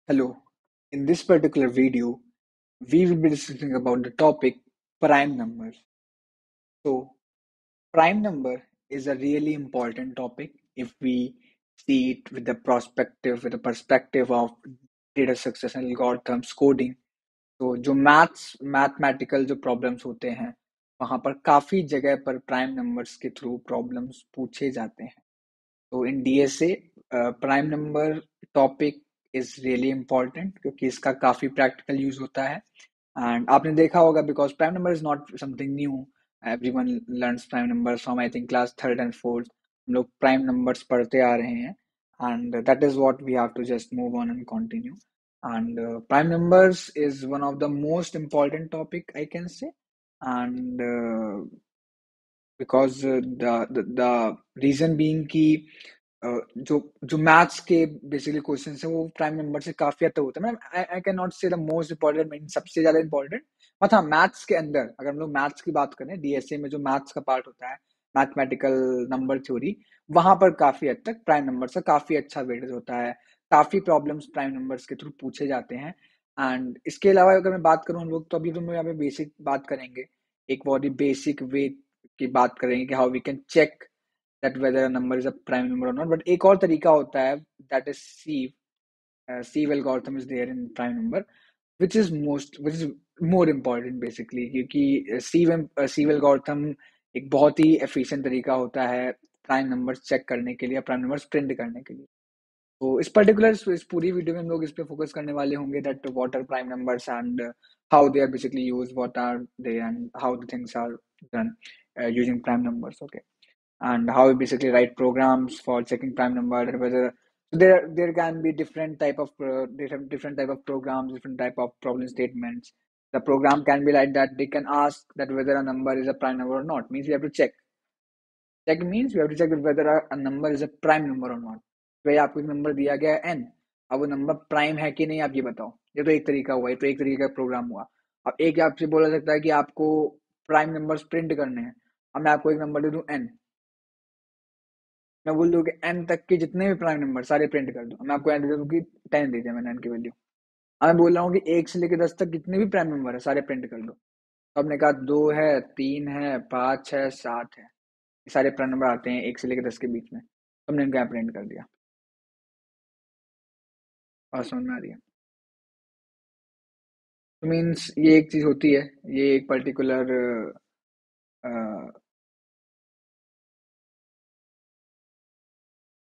Hello, in this particular video, we will be discussing about the topic prime numbers. So, prime number is a really important topic if we see it with the perspective of data success and algorithms coding. तो जो mathematical जो problems होते हैं वहां पर काफी जगह पर प्राइम नंबर्स के थ्रू प्रॉब्लम्स पूछे जाते हैं. तो in DSA prime number topic is really important क्योंकि इसका काफी प्रैक्टिकल यूज होता है. एंड आपने देखा होगा because prime number is not something new. Everyone learns prime numbers from I think class third and fourth. हम लोग प्राइम नंबर्स पढ़ते आ रहे हैं and that is what we have to just move on and continue. And prime numbers is one of the most important topic I can say. And because the reason being कि जो जो maths के basically question है वो prime number से काफी हद तक होता है. मतलब आई कैन नॉट से द मोस्ट इंपॉर्टेंट मीन सबसे ज्यादा इंपॉर्टेंट. बट हाँ, मैथ्स के अंदर अगर हम लोग मैथ्स की बात करें डीएसए में जो मैथ्स का पार्ट होता है मैथमेटिकल नंबर थ्योरी, वहां पर काफी हद तक प्राइम नंबर का काफी अच्छा वेटेज होता है. काफी प्रॉब्लम्स प्राइम नंबर्स के थ्रू पूछे जाते हैं. एंड इसके अलावा अगर मैं बात करूँ हम लोग तो अभी तो हम यहाँ पे बेसिक बात करेंगे. एक बहुत ही बेसिक वे की बात करेंगे कि how we can check that whether a number is a prime number or not. But एक और तरीका होता है that is sieve. Sieve algorithm is there in prime number, which is more important basically क्योंकि sieve algorithm एक बहुत ही efficient तरीका होता है प्राइम नंबर्स चेक करने के लिए, प्राइम नंबर्स प्रिंट करने के लिए. तो इस पूरी वीडियो में हम लोग इस पे फोकस करने वाले होंगे that what are prime numbers and how they are basically use, what are they and how the things are done using prime numbers. Okay. And how we basically write programs for checking prime number and whether so there can be different type of programs, different type of problem statements. The program can be like that. They can ask that whether a number is a prime number or not. Means we have to check. Check means we have to check whether a number is a prime number or not. भाई आपको एक number दिया गया है n, अब वो number prime है कि नहीं आप ये बताओ. ये तो एक तरीका हुआ, ये तो एक तरीका का प्रोग्राम हुआ. अब एक आपसे बोला सकता है कि आपको प्राइम नंबर्स प्रिंट करने हैं. अब मैं आपको एक नंबर दे दूं n, मैं बोल दूं कि n तक के जितने भी प्राइम नंबर सारे प्रिंट कर दो. मैं आपको n दे दूं कि 10 दे दिया मैंने n की वैल्यू. अब मैं बोल रहा हूँ कि 1 से लेकर 10 तक जितने भी प्राइम नंबर है सारे प्रिंट कर दो. तो आपने कहा 2 है, 3 है, 5 है, 7 है. ये सारे प्राइम नंबर आते हैं 1 से लेकर 10 के बीच में. तो हमने इनको यहाँ प्रिंट कर दिया. और समझ में आ रही है. तो मीन्स ये एक चीज होती है, ये एक पर्टिकुलर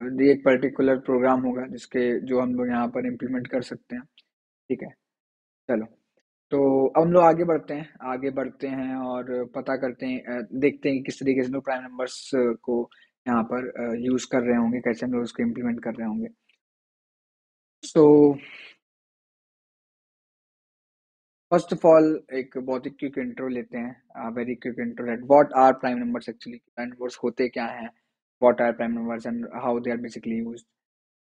ये एक पर्टिकुलर प्रोग्राम होगा जिसके जो हम लोग यहाँ पर इम्प्लीमेंट कर सकते हैं. ठीक है. चलो. तो अब हम लोग आगे बढ़ते हैं और पता करते हैं, देखते हैं कि किस तरीके से लोग प्राइम नंबर्स को यहाँ पर यूज कर रहे होंगे, कैसे हम लोग उसको इम्प्लीमेंट कर रहे होंगे. सो फर्स्ट ऑफ ऑल एक बहुत ही क्विक इंट्रो लेते हैं, very quick intro that what are prime numbers actually. Prime numbers होते क्या हैं, what are prime numbers and how they are basically used.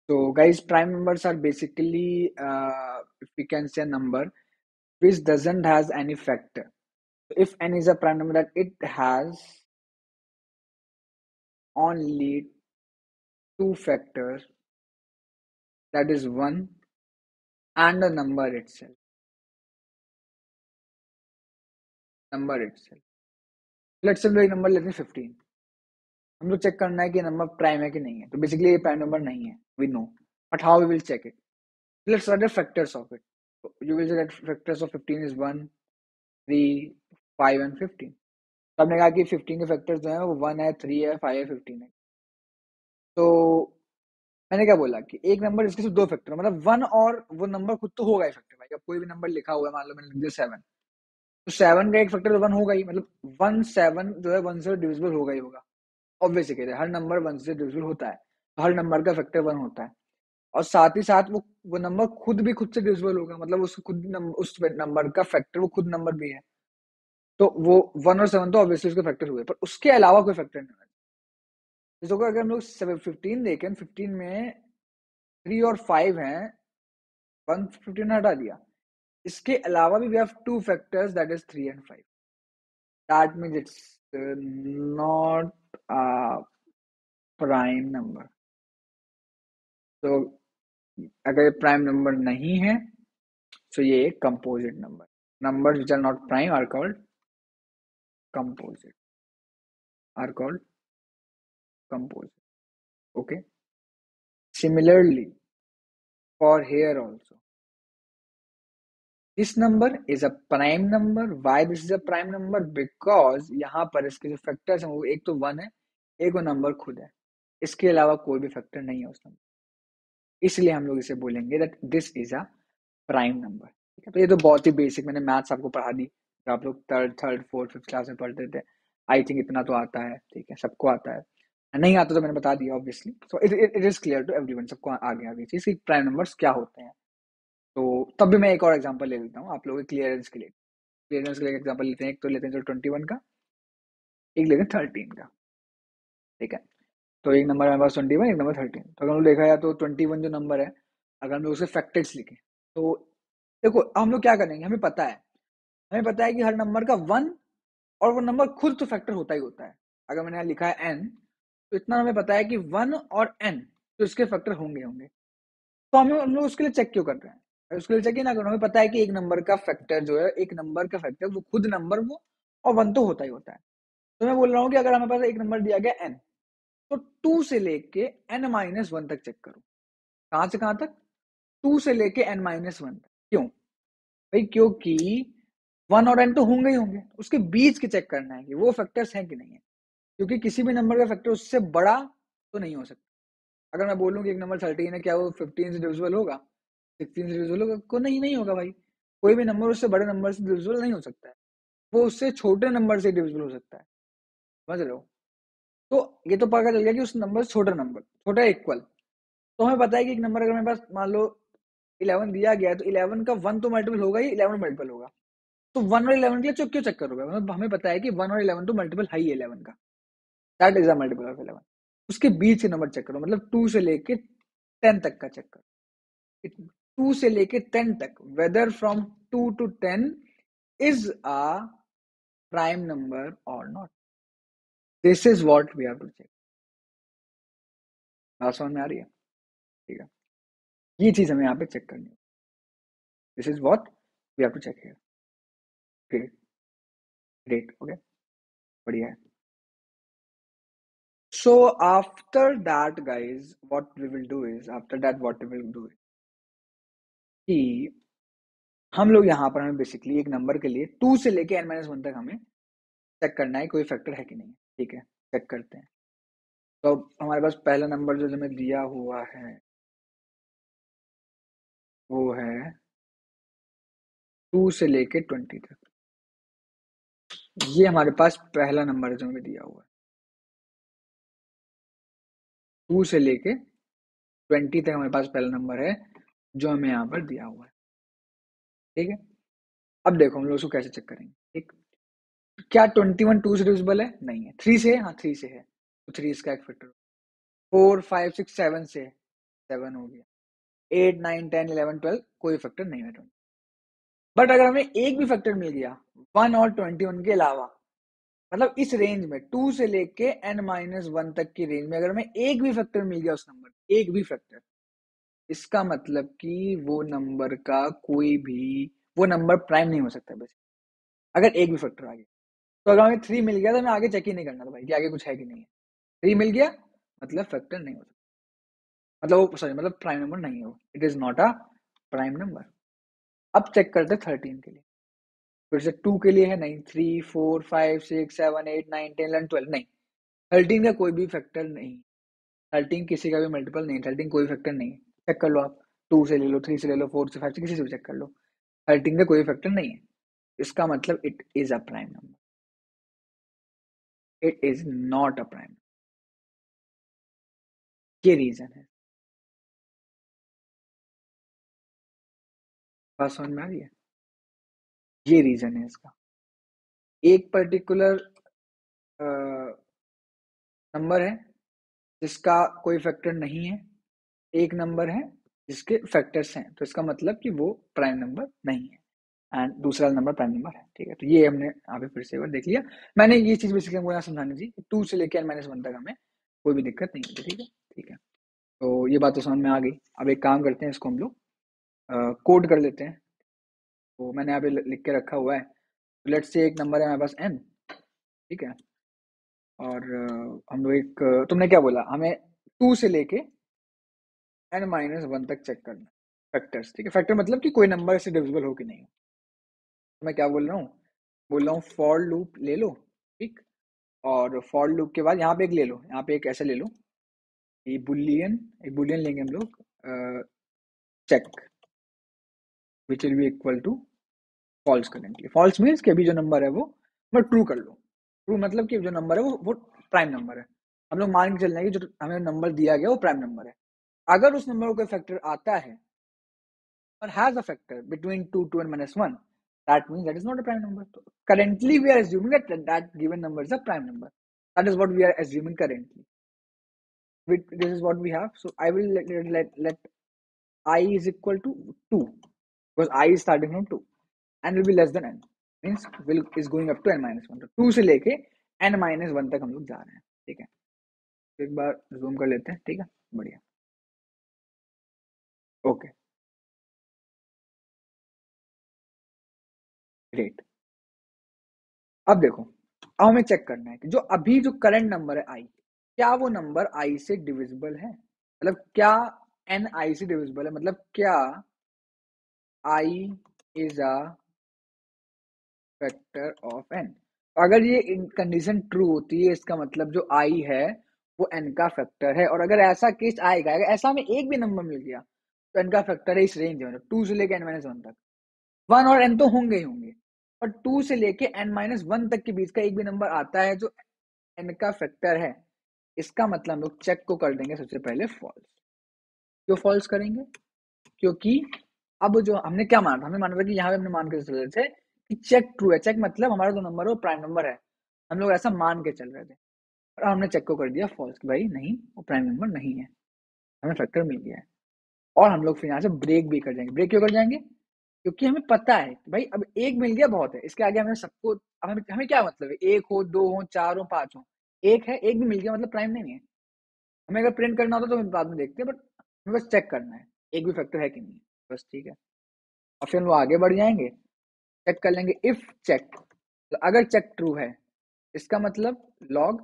So guys, prime numbers are basically, if we can say, a number which doesn't has any factor. If n is a prime number, that it has only two factors, that is one and a number itself. Number itself. Let's say एक number लेते हैं 15. हम लोग check करना है कि number prime है कि नहीं है. तो बेसिकली ये प्राइम नंबर नहीं है, we know. But how we will check it? Let's start the factors of it. You will say that factors of 15 is 1, 3, 5 and 15. तो आपने कहा कि 15 के फैक्टर्स जो हैं वो 1 है, 3 है, 5 है, 15 है. तो मैंने क्या बोला कि एक नंबर इसके सिर्फ दो फैक्टर, मतलब 1 और वो नंबर खुद तो होगा ही फैक्टर. भाई अब कोई भी नंबर लिखा हुआ है, मान लो मैंने लिख दिया 7, तो 7 का एक फैक्टर तो 1 होगा ही. मतलब 1 7 जो है 1 से डिविजिबल होगा ही होगा. ऑब्वियस है, हर नंबर 1 से डिविजिबल होता है, तो हर नंबर का फैक्टर 1 होता है. और साथ ही साथ वो नंबर खुद से डिविजिबल होगा, मतलब उस नंबर का फैक्टर वो खुद नंबर भी है. तो वो 1 और 7 तो ऑब्वियसली उसके फैक्टर हुए, पर उसके अलावा कोई फैक्टर नहीं है. जैसे अगर हम लोग 15 देखें, 15 में 3 और 5 हैं, 1 15 हटा दिया. इसके अलावा भी we have two factors that is 3 and 5. That means it's not a prime number. तो अगर ये प्राइम नंबर नहीं है तो ये एक composite number. Numbers which are not prime are called composite. Are called composite. Okay. Similarly, for here also, this number is a prime number. Why this is a prime number? Because यहाँ पर इसके जो factors हैं वो एक तो 1 है, एक वो नंबर खुद है, इसके अलावा कोई भी फैक्टर नहीं है उस नंबर, इसलिए हम लोग इसे बोलेंगे that this is a prime number. ठीक है, तो ये तो बहुत ही बेसिक, मैंने मैथ्स आपको पढ़ा दी, जो आप लोग थर्ड फोर्थ फिफ्थ क्लास में पढ़ते थे. आई थिंक इतना तो आता है. ठीक है, सबको आता है. नहीं आता तो मैंने बता दिया obviously. So it is clear to everyone, सबको आ गया अभी चीज कि प्राइम नंबर्स क्या होते हैं. तो तब भी मैं एक और एग्जांपल ले लेता हूँ आप लोगों के क्लियरेंस के लिए. क्लियरेंस के लिए एग्जांपल लेते हैं. एक तो लेते हैं जो 21 का, एक लेते हैं 13 का. ठीक है, तो एक नंबर हमारे पास 21, एक नंबर 13. तो अगर हम लोग देखा जाए तो 21 जो नंबर है, अगर हम लोग उसे फैक्टर्स लिखें तो देखो हम लोग क्या करेंगे, हमें पता है कि हर नंबर का 1 और वो नंबर खुद तो फैक्टर होता ही होता है. अगर मैंने यहाँ लिखा है n, तो इतना हमें पता है कि 1 और n तो इसके फैक्टर होंगे होंगे. तो हम लोग उसके लिए चेक क्यों कर रहे हैं? उसके लिए चेक ही ना करो, हमें पता है कि एक नंबर का फैक्टर जो है, एक नंबर का फैक्टर वो खुद नंबर वो और 1 तो होता ही होता है. तो मैं बोल रहा हूँ कि अगर हमें पास एक नंबर दिया गया n, तो 2 से लेके n-1 तक चेक करो. कहां से कहां तक? 2 से लेके n-1 तक. क्यों भाई? क्योंकि 1 और n तो होंगे ही होंगे, उसके बीच के चेक करना है कि वो फैक्टर्स हैं कि नहीं है. क्योंकि किसी भी नंबर का फैक्टर उससे बड़ा तो नहीं हो सकता. अगर मैं बोलूँ कि एक नंबर 13 है, क्या वो 15 से डिविजिबल होगा? 16 से डिविजिबल होगा? को नहीं होगा भाई. कोई भी नंबर उससे बड़े नंबर से डिविजिबल नहीं हो सकता है, वो उससे छोटे नंबर से डिविजिबल हो सकता है. समझ रहे हो? तो ये तो पता चल गया कि उस नंबर से छोटा इक्वल. तो हमें पता है कि एक नंबर अगर मेरे पास मान लो 11 दिया गया है, तो 11 का 1 तो मल्टीपल होगा ही, 11 मल्टीपल होगा. तो 1 और 11 के लिए क्यों चेक करोगे? हमें पता है कि 1 और 11 तो मल्टीपल है ही 11 का. That is a multiple of 11. उसके बीच के नंबर चेक करो, मतलब 2 से लेके 10 तक का चेक करो. 2 से लेके 10 तक, whether from 2 to 10 is a prime number और not. This is what we have to check. बात समझ में आ रही है? ठीक है, ये चीज हमें यहाँ पे चेक करनी है. This is what we have to check here. Great, great. Okay, बढ़िया है. So after that, guys, what we will do is, कि हम लोग यहाँ पर हमें बेसिकली एक नंबर के लिए 2 से लेके n-1 तक हमें चेक करना है कोई फैक्टर है कि नहीं. ठीक है, चेक करते हैं. तो हमारे पास पहला नंबर जो हमें दिया हुआ है वो है 2 से लेके 20 तक. ये हमारे पास पहला नंबर है जो हमें दिया हुआ है. 2 से लेके 20 तक हमारे पास पहला नंबर है जो हमें यहाँ पर दिया हुआ है. ठीक है, अब देखो हम लोग उसको कैसे चेक करेंगे. ठीक, क्या 21 2 से डिविजिबल है? नहीं है. 3 से है? हाँ 3 से है, तो 3 इसका एक फैक्टर. 4 5 6 7 से 7 हो गया. 8 9 10 11 12 कोई फैक्टर नहीं है 20. बट अगर हमें एक भी फैक्टर मिल गया 1 और 21 के अलावा, मतलब इस रेंज में 2 से लेके n-1 तक की रेंज में अगर हमें एक भी फैक्टर मिल गया उस नंबर, एक भी फैक्टर, इसका मतलब कि वो नंबर का कोई भी, वो नंबर प्राइम नहीं हो सकता बस, अगर एक भी फैक्टर आ गया. तो अगर हमें 3 मिल गया तो हमें आगे चेक ही नहीं करना था भाई कि आगे कुछ है कि नहीं है. 3 मिल गया मतलब फैक्टर नहीं हो सकता, मतलब वो सॉरी, मतलब प्राइम नंबर नहीं है वो. It is not a prime number. अब चेक करते हैं 13 के लिए. फिर से 2 के लिए है नहीं, 3 4 5 6 7 8 9 10 11 12 नहीं. 13 का कोई भी फैक्टर नहीं. 13 किसी का भी मल्टीपल नहीं. 13 कोई फैक्टर नहीं. चेक कर लो आप, 2 से ले लो, 3 से ले लो, 4 से 5 से, किसी से भी चेक कर लो. 13 का कोई फैक्टर नहीं है. इसका मतलब it is a prime number. It is not a prime. ये रीजन है. बात समझ में आ रही है? ये रीजन है इसका. एक पर्टिकुलर नंबर है जिसका कोई फैक्टर नहीं है, एक नंबर है जिसके फैक्टर्स हैं, तो इसका मतलब कि वो प्राइम नंबर नहीं है, एंड दूसरा नंबर प्राइम नंबर है. ठीक है, तो ये हमने यहाँ पे फिर से एक बार देख लिया. मैंने ये चीज बेसिकली हमको यहाँ समझानी थी, 2 से लेकर n-1 तक हमें कोई भी दिक्कत नहीं होती. ठीक है, ठीक है. तो ये बात तो समझ में आ गई। अब एक काम करते हैं, इसको हम लोग कोड कर लेते हैं। तो मैंने यहाँ पे लिख के रखा हुआ है। लेट्स से एक नंबर है हमारे पास n, ठीक है। और हम लोग एक तुमने क्या बोला, हमें 2 से लेके n-1 तक चेक करना है फैक्टर्स, ठीक है। फैक्टर मतलब कि कोई नंबर से डिविजिबल हो कि नहीं। तो मैं क्या बोल रहा हूँ फॉर लूप ले लो, ठीक। और फॉर लूप के बाद यहाँ पे एक ले लो, यहाँ पे एक ऐसे ले लो, ये बुलियन, एक बुलियन लेंगे हम लोग, check which will be equal to false currently. False means कि अभी जो नंबर है वो मैं ट्रू कर लो। ट्रू मतलब कि जो नंबर है वो प्राइम नंबर है। हम लोग मान के चल रहे हैं कि जो हमें नंबर दिया गया वो प्राइम नंबर है। अगर उस नंबर को कोई फैक्टर आता है or has a factor between 2 and -1, that means that is not a prime number. So currently we are assuming that that given number is a prime number. That is what we are assuming currently. This is what we have. So I will let I is equal to 2 because I is starting from 2 and will be less than n, means will is going up to n-1. तो 2 से लेके n-1 तक हम लोग जा रहे हैं, ठीक है। तो एक बार जूम कर लेते हैं, ठीक है, बढ़िया, ओके, ग्रेट। अब देखो, अब हमें चेक करना है कि जो अभी जो करंट नंबर है आई, क्या वो नंबर आई से डिविजिबल है, मतलब क्या एन आई से डिविजिबल है, मतलब क्या i is a factor of n. अगर ये कंडीशन ट्रू होती है, इसका मतलब जो आई है वो एन का फैक्टर है। और अगर ऐसा केस आएगा, अगर ऐसा हमें एक भी नंबर मिल गया तो एन का फैक्टर है इस रेंज में, 2 से लेकर n-1 तक। 1 और n तो होंगे ही होंगे, और 2 से लेके n-1 तक के बीच का एक भी नंबर आता है जो n का फैक्टर है, इसका मतलब हम लोग चेक को कर देंगे सबसे पहले फॉल्स। क्यों फॉल्स करेंगे? क्योंकि अब जो हमने क्या माना था, हमने माना था कि यहाँ पे हमने मान के चल रहे थे कि चेक ट्रू है। चेक मतलब हमारा जो नंबर है वो प्राइम नंबर है, हम लोग ऐसा मान के चल रहे थे। और हमने चेक को कर दिया फॉल्स कि भाई नहीं, वो प्राइम नंबर नहीं है, हमें फैक्टर मिल गया है। और हम लोग फिर यहाँ से ब्रेक भी कर जाएंगे। ब्रेक क्यों कर जाएंगे? क्योंकि हमें पता है कि भाई अब एक मिल गया बहुत है, इसके आगे हमें सबको, अब हमें क्या मतलब है, एक हो, दो हो, चार हो, पांच हो, एक है, एक भी मिल गया मतलब प्राइम नहीं है। हमें अगर प्रिंट करना होता तो हम बाद में देखते हैं, बट हमें बस चेक करना है एक भी फैक्टर है कि नहीं, बस, ठीक है। और फिर हम लोग आगे बढ़ जाएंगे, चेक कर लेंगे इफ चेक, तो अगर चेक ट्रू है इसका मतलब लॉग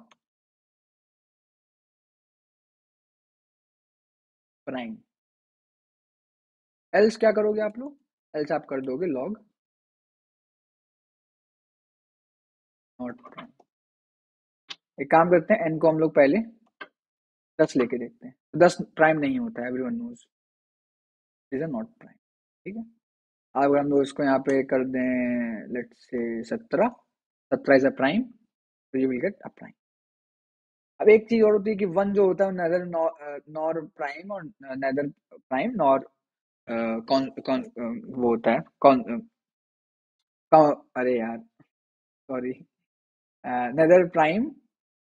प्राइम। एल्स क्या करोगे आप लोग? एल्स आप कर दोगे लॉग नॉट प्राइम। एक काम करते हैं, एन को हम लोग पहले 10 लेके देखते हैं। तो 10 प्राइम नहीं होता है, everyone knows is a not prime, ठीक है। अगर हम लोग इसको यहाँ पे कर दें let's say 17, 17 is a prime, तो you will get a prime. अब एक चीज और होती है कि वन जो होता है नेदर नॉर प्राइम और नेदर प्राइम नॉर कौन कौन वो होता है कौन अरे यार सॉरी, नेदर प्राइम,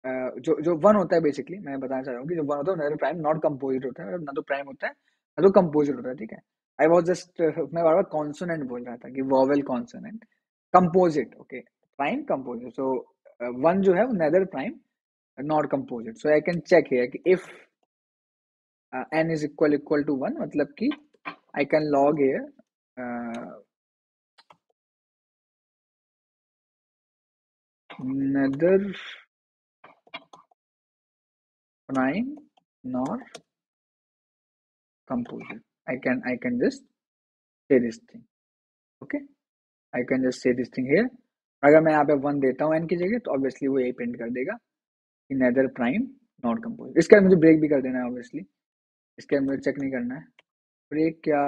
जो जो वन होता है, बेसिकली मैं बताना चाह रहा हूँ कि जो वन होता है नेदर प्राइम नॉट कंपोजिट होता है, मतलब ना तो प्राइम होता है ना तो कंपोजिट होता है, ठीक है। आई वॉज जस्ट मैं बार बार कॉन्सोनेंट बोल रहा था कि vowel consonant, composite, okay, prime composite. So one जो है वो neither prime not composite. So I can check here कि if n is equal to 1, मतलब कि I can log here neither prime nor composite. I can just say this thing, okay, I can just say this thing here। अगर मैं यहाँ पे 1 देता हूँ n की जगह तो ऑब्वियसली वो यही प्रिंट कर देगा कि neither prime nor composite। इसके बाद मुझे ब्रेक भी कर देना है ऑब्वियसली, इसके बाद मुझे चेक नहीं करना है ब्रेक क्या।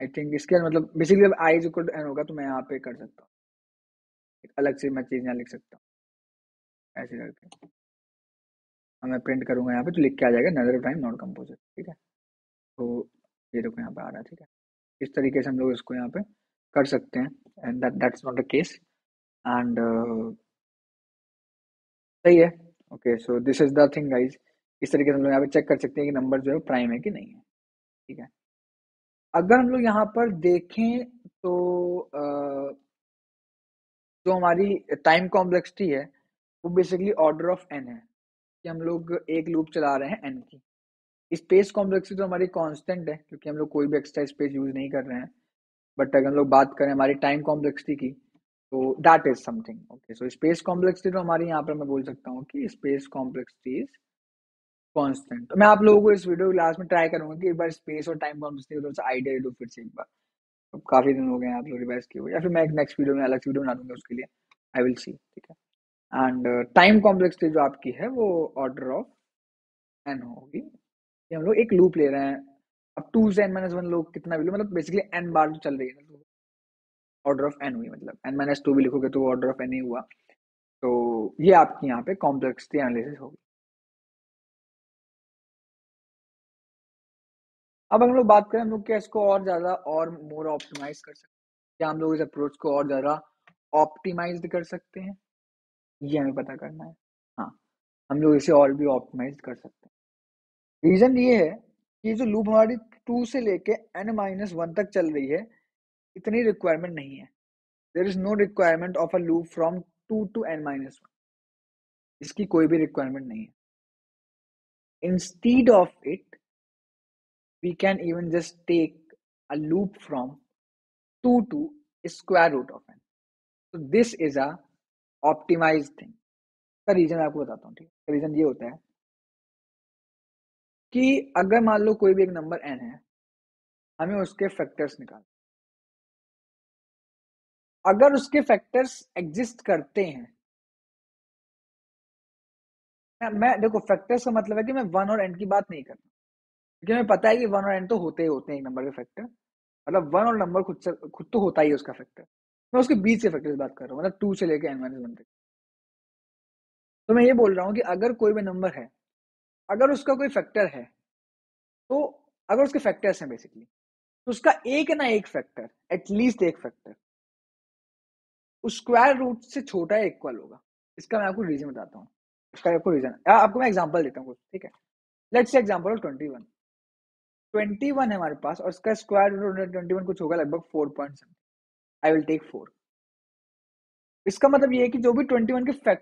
आई थिंक इसके मतलब बेसिकली अब i is equal to n होगा तो मैं यहाँ पे कर सकता हूँ, एक अलग से मैं चीज़ यहाँ लिख सकता हूँ ऐसे करके। मैं प्रिंट करूंगा यहाँ पे तो लिख के आ जाएगा नेदर प्राइम नॉट कंपोजिट, ठीक है। तो ये देखो यहाँ पे आ रहा है, ठीक है। इस तरीके से हम लोग इसको यहाँ पे कर सकते हैं, and that's not the case, and सही है। Okay, so this is the thing guys. इस तरीके से हम लोग यहाँ पे चेक कर सकते हैं कि नंबर जो है प्राइम है कि नहीं है, ठीक है। अगर हम लोग यहाँ पर देखें तो जो हमारी टाइम कॉम्प्लेक्सिटी है वो बेसिकली ऑर्डर ऑफ एन है, कि हम लोग एक लूप चला रहे हैं एन की। स्पेस कॉम्प्लेक्सिटी तो हमारी कांस्टेंट है क्योंकि हम लोग कोई भी एक्स्ट्रा स्पेस यूज नहीं कर रहे हैं। बट अगर हम लोग बात करें हमारी टाइम कॉम्प्लेक्सिटी की, तो that is something okay. So space complexity तो हमारी यहाँ पर मैं बोल सकता हूँ कि स्पेस कॉम्प्लेक्सिटी इज कांस्टेंट। तो मैं आप लोगों को इस वीडियो के लास्ट में ट्राई करूंगा कि एक बार स्पेस और टाइम कॉम्प्लेक्सिटी का थोड़ा सा आइडिया दे दूं फिर से एक बार। अब काफी दिन हो गए हैं आप लोग रिवाइज किए हुए, या फिर मैं एक नेक्स्ट वीडियो में अलग से वीडियो बना दूंगा उसके लिए। आई विल सी, ठीक है। एंड टाइम कॉम्प्लेक्सिटी जो आपकी है वो ऑर्डर ऑफ एन होगी। कि हम लोग एक लूप ले रहे हैं, अब 2 से n-1 लोग कितना भी लो, मतलब बेसिकली n बार जो चल रही है ना, तो ऑर्डर ऑफ n हुई, मतलब n-2 भी लिखोगे तो ऑर्डर ऑफ n ही हुआ। तो ये आपकी यहाँ पे कॉम्प्लेक्सिटी एनालिसिस होगी। अब हम लोग बात करें, हम लोग क्या इसको और ज्यादा और मोर ऑप्टिमाइज कर सकते हैं, क्या हम लोग इस अप्रोच को और ज्यादा ऑप्टिमाइज कर सकते हैं, ये हमें पता करना है। हाँ, हम लोग इसे और भी ऑप्टिमाइज कर सकते हैं। रीजन ये है कि जो लूप हमारी 2 से लेके n-1 तक चल रही है, इतनी रिक्वायरमेंट नहीं है। There is no requirement of a loop from 2 to n-1। इसकी कोई भी रिक्वायरमेंट नहीं है। Instead of it we can even just take a loop from 2 to square root of n. So this is a optimized thing। का reason मैं आपको बताता हूँ, ठीक है। रीजन ये होता है कि अगर मान लो कोई भी एक नंबर n है, हमें उसके फैक्टर्स निकाल, अगर उसके फैक्टर्स एग्जिस्ट करते हैं, मैं देखो फैक्टर्स का मतलब है कि मैं 1 और n की बात नहीं कर रहा, क्योंकि हमें पता है कि 1 और n तो होते ही होते हैं एक नंबर के फैक्टर। मतलब 1 और नंबर खुद तो होता ही है उसका फैक्टर। मैं उसके बीच से फैक्टर्स बात कर रहा हूँ, मतलब 2 से लेके n-1 तक। तो मैं ये बोल रहा हूँ कि अगर कोई भी नंबर है, अगर उसका कोई फैक्टर है, तो अगर उसके फैक्टर्स हैं बेसिकली, तो उसका एक ना एक फैक्टर, एटलीस्ट एक फैक्टर उस स्क्वायर रूट से छोटा या इक्वल होगा। इसका मैं आपको रीजन बताता हूँ। इसका आपको रीजन आपको मैं एग्जांपल देता हूँ कुछ, ठीक है। लेट्स से एग्जांपल ऑफ 21 है हमारे पास, और इसका स्क्वायर रूट 21 कुछ होगा लगभग 4 पॉइंट। I will take 4। इसका मतलब ये है कि जो भी 21 के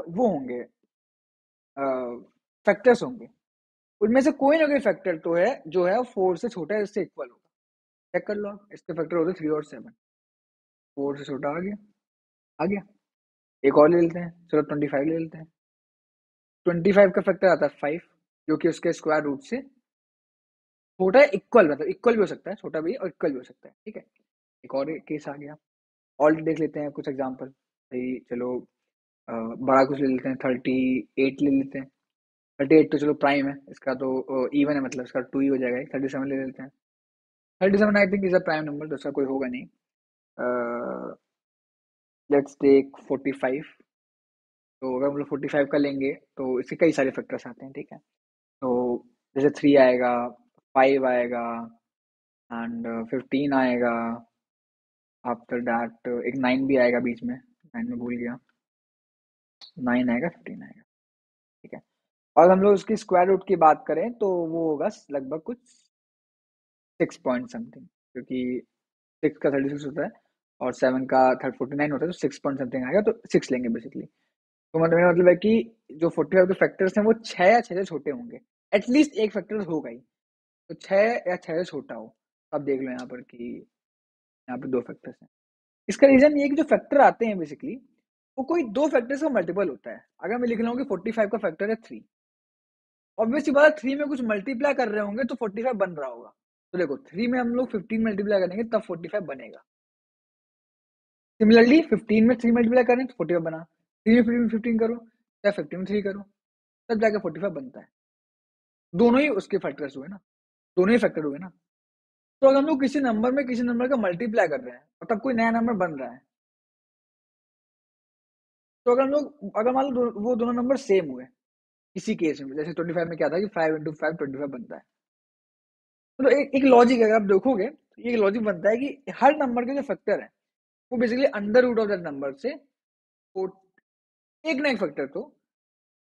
वो होंगे, फैक्टर्स होंगे, उनमें से कोई ना कोई फैक्टर तो है जो है 4 से छोटा है, इससे इक्वल होगा। चेक कर लो आप, इसके फैक्टर होते 3 और 7। 4 से छोटा आ गया, आ गया। एक और ले लेते हैं, चलो 25 ले लेते हैं। 25 का फैक्टर आता है 5, जो कि उसके स्क्वायर रूट से छोटा है, इक्वल, मतलब इक्वल भी हो सकता है, छोटा भी और इक्वल भी हो सकता है, ठीक है। एक और केस आ गया। और देख लेते हैं कुछ एग्जांपल, भाई चलो बड़ा कुछ ले लेते हैं, 38 ले लेते हैं। 38 तो चलो प्राइम है, इसका तो इवन है, मतलब इसका 2 ही हो जाएगा। 37 ले लेते हैं। 37 I think is a prime number, दूसरा कोई होगा नहीं। Let's take 45। तो अगर हम लोग 45 का लेंगे तो इसके कई सारे फैक्टर्स आते हैं, ठीक है। तो जैसे 3 आएगा, 5 आएगा, एंड 15 आएगा। आफ्टर दैट एक 9 भी आएगा बीच में, 9 में भूल गया। 9 आएगा, 15 आएगा, ठीक है। और हम लोग उसकी स्क्वायर रूट की बात करें तो वो होगा लगभग कुछ 6 पॉइंट समथिंग, क्योंकि 6 का 36 होता है और 7 का 49 होता है, तो 6 पॉइंट समथिंग आएगा, तो 6 लेंगे बेसिकली। तो मतलब मेरा मतलब है कि जो 45 के फैक्टर्स हैं वो 6 या 6 से छोटे होंगे, एटलीस्ट एक फैक्टर होगा ही। तो 6 या 6 से छोटा हो। अब देख लो यहाँ पर कि यहाँ पे 2 फैक्टर्स हैं। इसका रीजन ये है कि जो फैक्टर आते हैं बेसिकली, वो कोई 2 फैक्टर्स का मल्टीपल होता है। अगर मैं लिख रहा हूँ कि 45 का फैक्टर है 3, ऑब्वियसली बात है 3 में कुछ मल्टीप्लाई कर रहे होंगे तो 45 बन रहा होगा। तो देखो 3 में हम लोग 15 मल्टीप्लाई करेंगे तब 45 बनेगा। सिमिलरली 15 में 3 मल्टीप्लाई करें तो 45 बना। 3 में 15 करो या 15 में 3 करो, तब जाके 45 बनता है। दोनों ही उसके फैक्टर्स हुए ना, दोनों ही फैक्टर हुए ना। तो अगर हम लोग किसी नंबर में किसी नंबर का मल्टीप्लाई कर रहे हैं और तब कोई नया नंबर बन रहा है, तो अगर हम लोग, अगर मान लो वो दोनों नंबर सेम हुए किसी केस में, जैसे 25 में क्या था कि 5 इंटू 5 25 बनता है। तो एक लॉजिक है, अगर आप देखोगे तो ये लॉजिक बनता है कि हर नंबर के जो फैक्टर है वो basically under root of that number से एक ना एक फैक्टर तो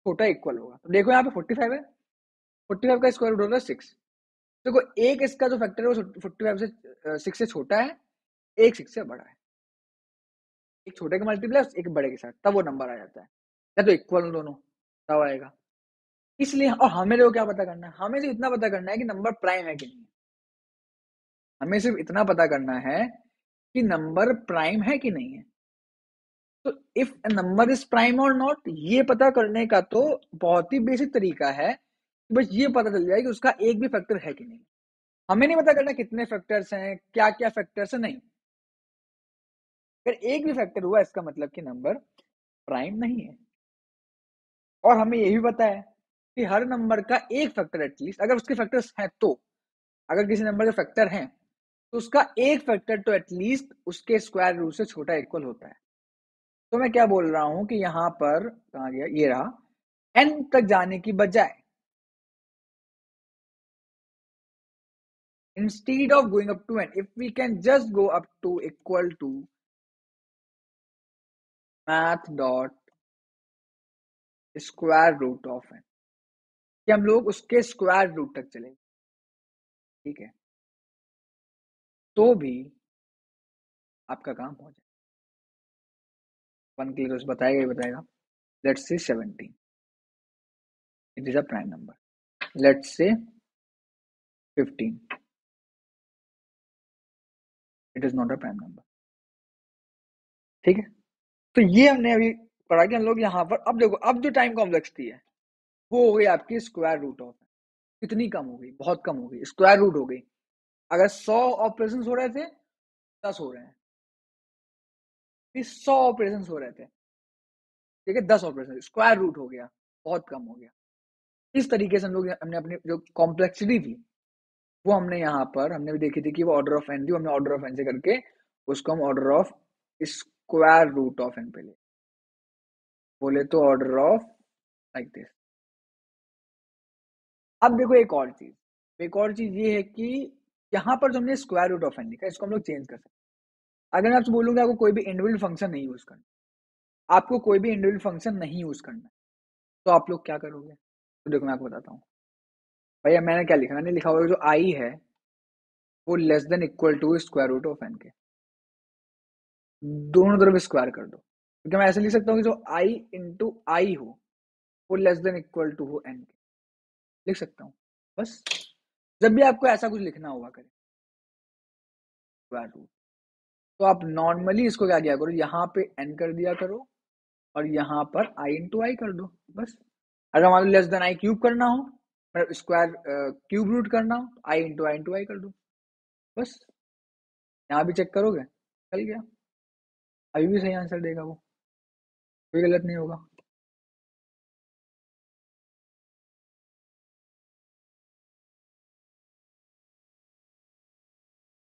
छोटा इक्वल होगा। तो देखो यहाँ पे 45 है, 45 का स्क्वायर रूट होगा 6। देखो एक इसका जो फैक्टर है वो 45 से 6 से छोटा है, एक 6 से बड़ा है। एक छोटे का मल्टीप्लाई एक बड़े के साथ, तब वो नंबर आ जाता है, या तो इक्वल दोनों, तब आएगा। इसलिए और हमें तो क्या पता करना है, हमें सिर्फ इतना पता करना है कि नंबर प्राइम है कि नहीं है। हमें सिर्फ इतना पता करना है कि नंबर प्राइम है कि नहीं है। तो if a number is prime और नॉट, ये पता करने का तो बहुत ही बेसिक तरीका है, बस ये पता चल जाए कि उसका एक भी फैक्टर है कि नहीं। हमें नहीं पता करना कितने फैक्टर्स हैं, क्या क्या फैक्टर्स हैं, नहीं। अगर एक भी फैक्टर हुआ इसका मतलब कि नंबर प्राइम नहीं है। और हमें ये भी पता है कि हर नंबर का एक फैक्टर एटलीस्ट, अगर उसके फैक्टर्स हैं तो, अगर किसी नंबर के फैक्टर हैं तो उसका एक फैक्टर तो एटलीस्ट उसके स्क्वायर रूट से छोटा इक्वल होता है। तो मैं क्या बोल रहा हूं कि यहां पर कहा गया, ये रहा, n तक जाने की बजाय, instead of going up to n, if we can just go up to equal to math dot square root of n, कि हम लोग उसके स्क्वायर रूट तक चले, ठीक है, तो भी आपका काम हो जाए। वन के लिए तो बताएगा ही बताएगा। Let's say 17, it is a prime number. Let's say 15, it is not a prime number. ठीक है, तो ये हमने अभी पढ़ा कि हम लोग यहाँ पर, अब देखो, अब जो टाइम कॉम्प्लेक्सिटी है वो हो गई आपकी स्क्वायर रूट ऑफ, कितनी कम हो गई, बहुत कम हो गई, स्क्वायर रूट हो गई। अगर 100 ऑपरेशन हो रहे थे, 10 हो रहे हैं, 100 ऑपरेशन हो रहे थे, ठीक है, 10 ऑपरेशन, स्क्वायर रूट हो गया, बहुत कम हो गया। इस तरीके से हम लोग, हमने अपनी जो कॉम्प्लेक्सिटी थी वो हमने यहाँ पर हमने भी देखी थी कि वो ऑर्डर ऑफ एन थी, हमने ऑर्डर ऑफ एन से करके उसको हम order of square root of n पे ले बोले तो ऑर्डर ऑफ लाइक दिस। अब देखो एक और चीज ये है कि यहाँ पर जो हमने स्क्वायर रूट ऑफ एन लिखा है इसको हम लोग चेंज कर सकते हैं। अगर मैं आपसे बोलूंगा आपको कोई भी इंडिविजुअल फंक्शन नहीं यूज करना, आपको कोई भी इंडिविजुअल फंक्शन नहीं यूज करना, तो आप लोग क्या करोगे? तो देखो मैं आपको बताता हूँ। भैया मैंने क्या लिखा, मैंने लिखा हुआ जो आई है वो less than equal to square root of n के, दोनों तरफ स्क्वायर कर दो, क्योंकि मैं ऐसे लिख सकता हूँ कि जो आई इंटू आई हो वो लेस देन इक्वल टू हो एन के, लिख सकता हूँ। बस जब भी आपको ऐसा कुछ लिखना हुआ करे स्क्वायर रूट, तो आप नॉर्मली इसको क्या किया करो, यहाँ पे एन कर दिया करो और यहाँ पर आई इंटू आई कर दो, बस। अगर मान लो लेस देन आई क्यूब करना हो, मतलब स्क्वायर क्यूब रूट करना हो, आई इंटू आई कर दो, बस। यहाँ भी चेक करोगे, चल गया, अभी भी सही आंसर देगा वो, कोई गलत नहीं होगा।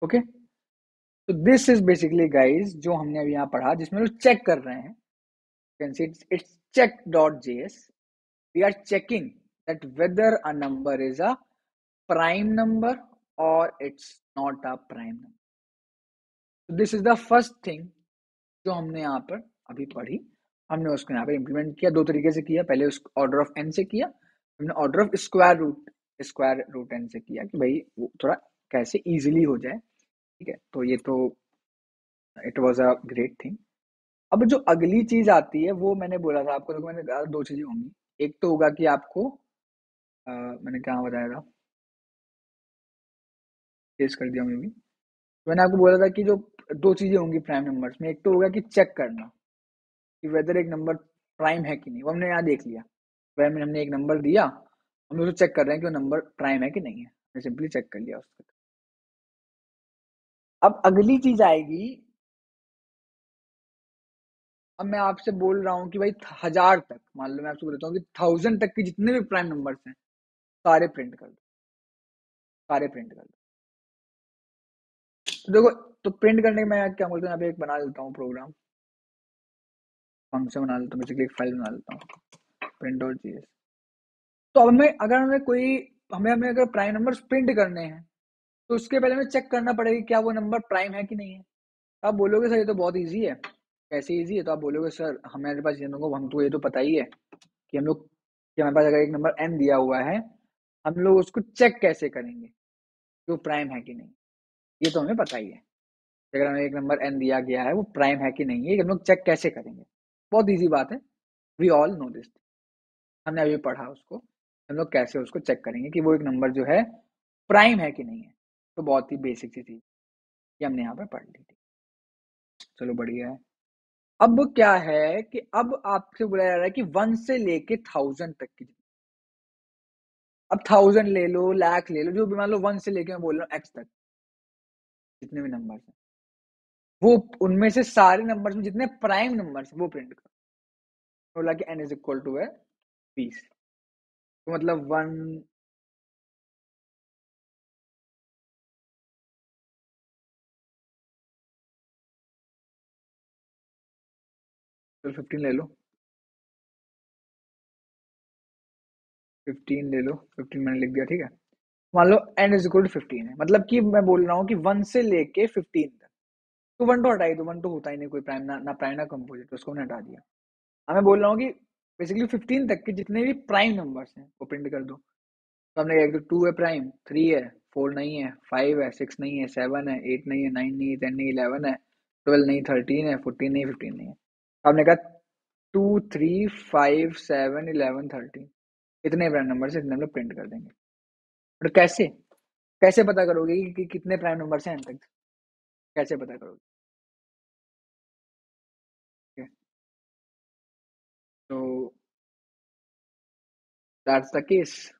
ओके, तो दिस इज बेसिकली गाइज जो हमने अभी यहाँ पढ़ा, जिसमें लोग चेक कर रहे हैं। Can see it's check.js, we are checking that whether a number is a prime number or it's not a prime number. So this is the first thing जो हमने यहाँ पर अभी पढ़ी, हमने उसको यहाँ पर इम्प्लीमेंट किया, दो तरीके से किया। पहले उस ऑर्डर ऑफ एन से किया, हमने order of square root n से किया कि भाई वो थोड़ा कैसे इजीली हो जाए, ठीक है। तो ये तो it was a great thing. अब जो अगली चीज आती है वो मैंने बोला था आपको, तो मैंने कहा दो चीजें होंगी। एक तो होगा कि आपको मैंने क्या बताया था, टेस्ट कर दिया मैं भी। तो मैंने आपको बोला था कि जो दो चीजें होंगी प्राइम नंबर्स में, एक तो होगा कि चेक करना कि वेदर एक नंबर प्राइम है कि नहीं, वो हमने यहाँ देख लिया। वह में हमने एक नंबर दिया, हम उसको चेक कर रहे हैं कि वो नंबर प्राइम है कि नहीं है, हमने सिंपली चेक कर लिया उसको। अब अगली चीज आएगी, अब मैं आपसे बोल रहा हूँ कि भाई 1000 तक, मान लो मैं आपसे बोलता हूँ कि 1000 तक के जितने भी प्राइम नंबर्स हैं सारे प्रिंट कर दो, सारे प्रिंट कर दो। तो देखो, तो प्रिंट करने में मैं क्या बोलता हूँ, यहाँ पे एक बना लेता हूँ प्रोग्राम, फंक्शन बना लेता हूँ, बेसिकली एक फाइल बना लेता हूँ, प्रिंट डॉट जीएस। तो अब हमें अगर हमें कोई हमें हमें अगर प्राइम नंबर प्रिंट करने हैं तो उसके पहले हमें चेक करना पड़ेगा क्या वो नंबर प्राइम है कि नहीं है। आप बोलोगे सर ये तो बहुत ईजी है, कैसे ईजी है? तो आप बोलोगे सर हमारे पास ये लोगों हमको ये तो पता ही है कि हम लोग, कि हमारे पास अगर एक नंबर n दिया हुआ है, हम लोग उसको चेक कैसे करेंगे कि वो प्राइम है कि नहीं, ये तो हमें पता ही है। अगर हमें एक नंबर n दिया गया है वो प्राइम है कि नहीं है, हम लोग चेक कैसे करेंगे? बहुत ईजी बात है, वी ऑल नो दिस, हमने अभी पढ़ा उसको। हम लोग कैसे उसको चेक करेंगे कि वो एक नंबर जो है प्राइम है कि नहीं है। तो बहुत ही बेसिक सी चीज ये हमने यहाँ पे पढ़ ली थी। चलो बढ़िया है। अब क्या है कि अब आपसे बुलाया जा रहा है कि 1 से लेके 1000 तक की। अब 1000 ले लो, लाख ले लो, जो भी, मान लो 1 से लेके मैं बोल रहा हूँ x तक, जितने भी नंबर हैं वो उनमें से सारे नंबर्स में जितने प्राइम नंबर्स वो प्रिंट करो। बोला कि n इज इक्वल टू है 20। तो मतलब 1 तो 15 ले लो, 15 ले लो, 15 मैंने लिख दिया, ठीक है। मान लो n इज इक्वल टू 15 है, मतलब कि मैं बोल रहा हूँ कि 1 से लेके 15 तक। तो 1 तो हटा ही दो, 1 तो होता ही नहीं कोई प्राइम, ना प्राइम ना कंपोजिट, तो उसको मैंने हटा दिया। अब मैं बोल रहा हूँ कि बेसिकली 15 तक के जितने भी प्राइम नंबर्स हैं वो प्रिंट कर दो। तो हमने कहा 2 है प्राइम, 3 है, 4 नहीं है, 5 है, 6 नहीं है, 7 है, 8 नहीं है, 9 नहीं है, 10 नहीं, 11 है, 12 नहीं, 13 है, 14 नहीं, 15 नहीं है। तो हमने कहा 2, 3, 5, 7, 11, 13 इतने प्राइम नंबर से इतने हम लोग प्रिंट कर देंगे। और कैसे कैसे पता करोगे कि कितने प्राइम नंबर हैं एंड तक? कैसे पता करोगे? ठीक है? तो that's the case.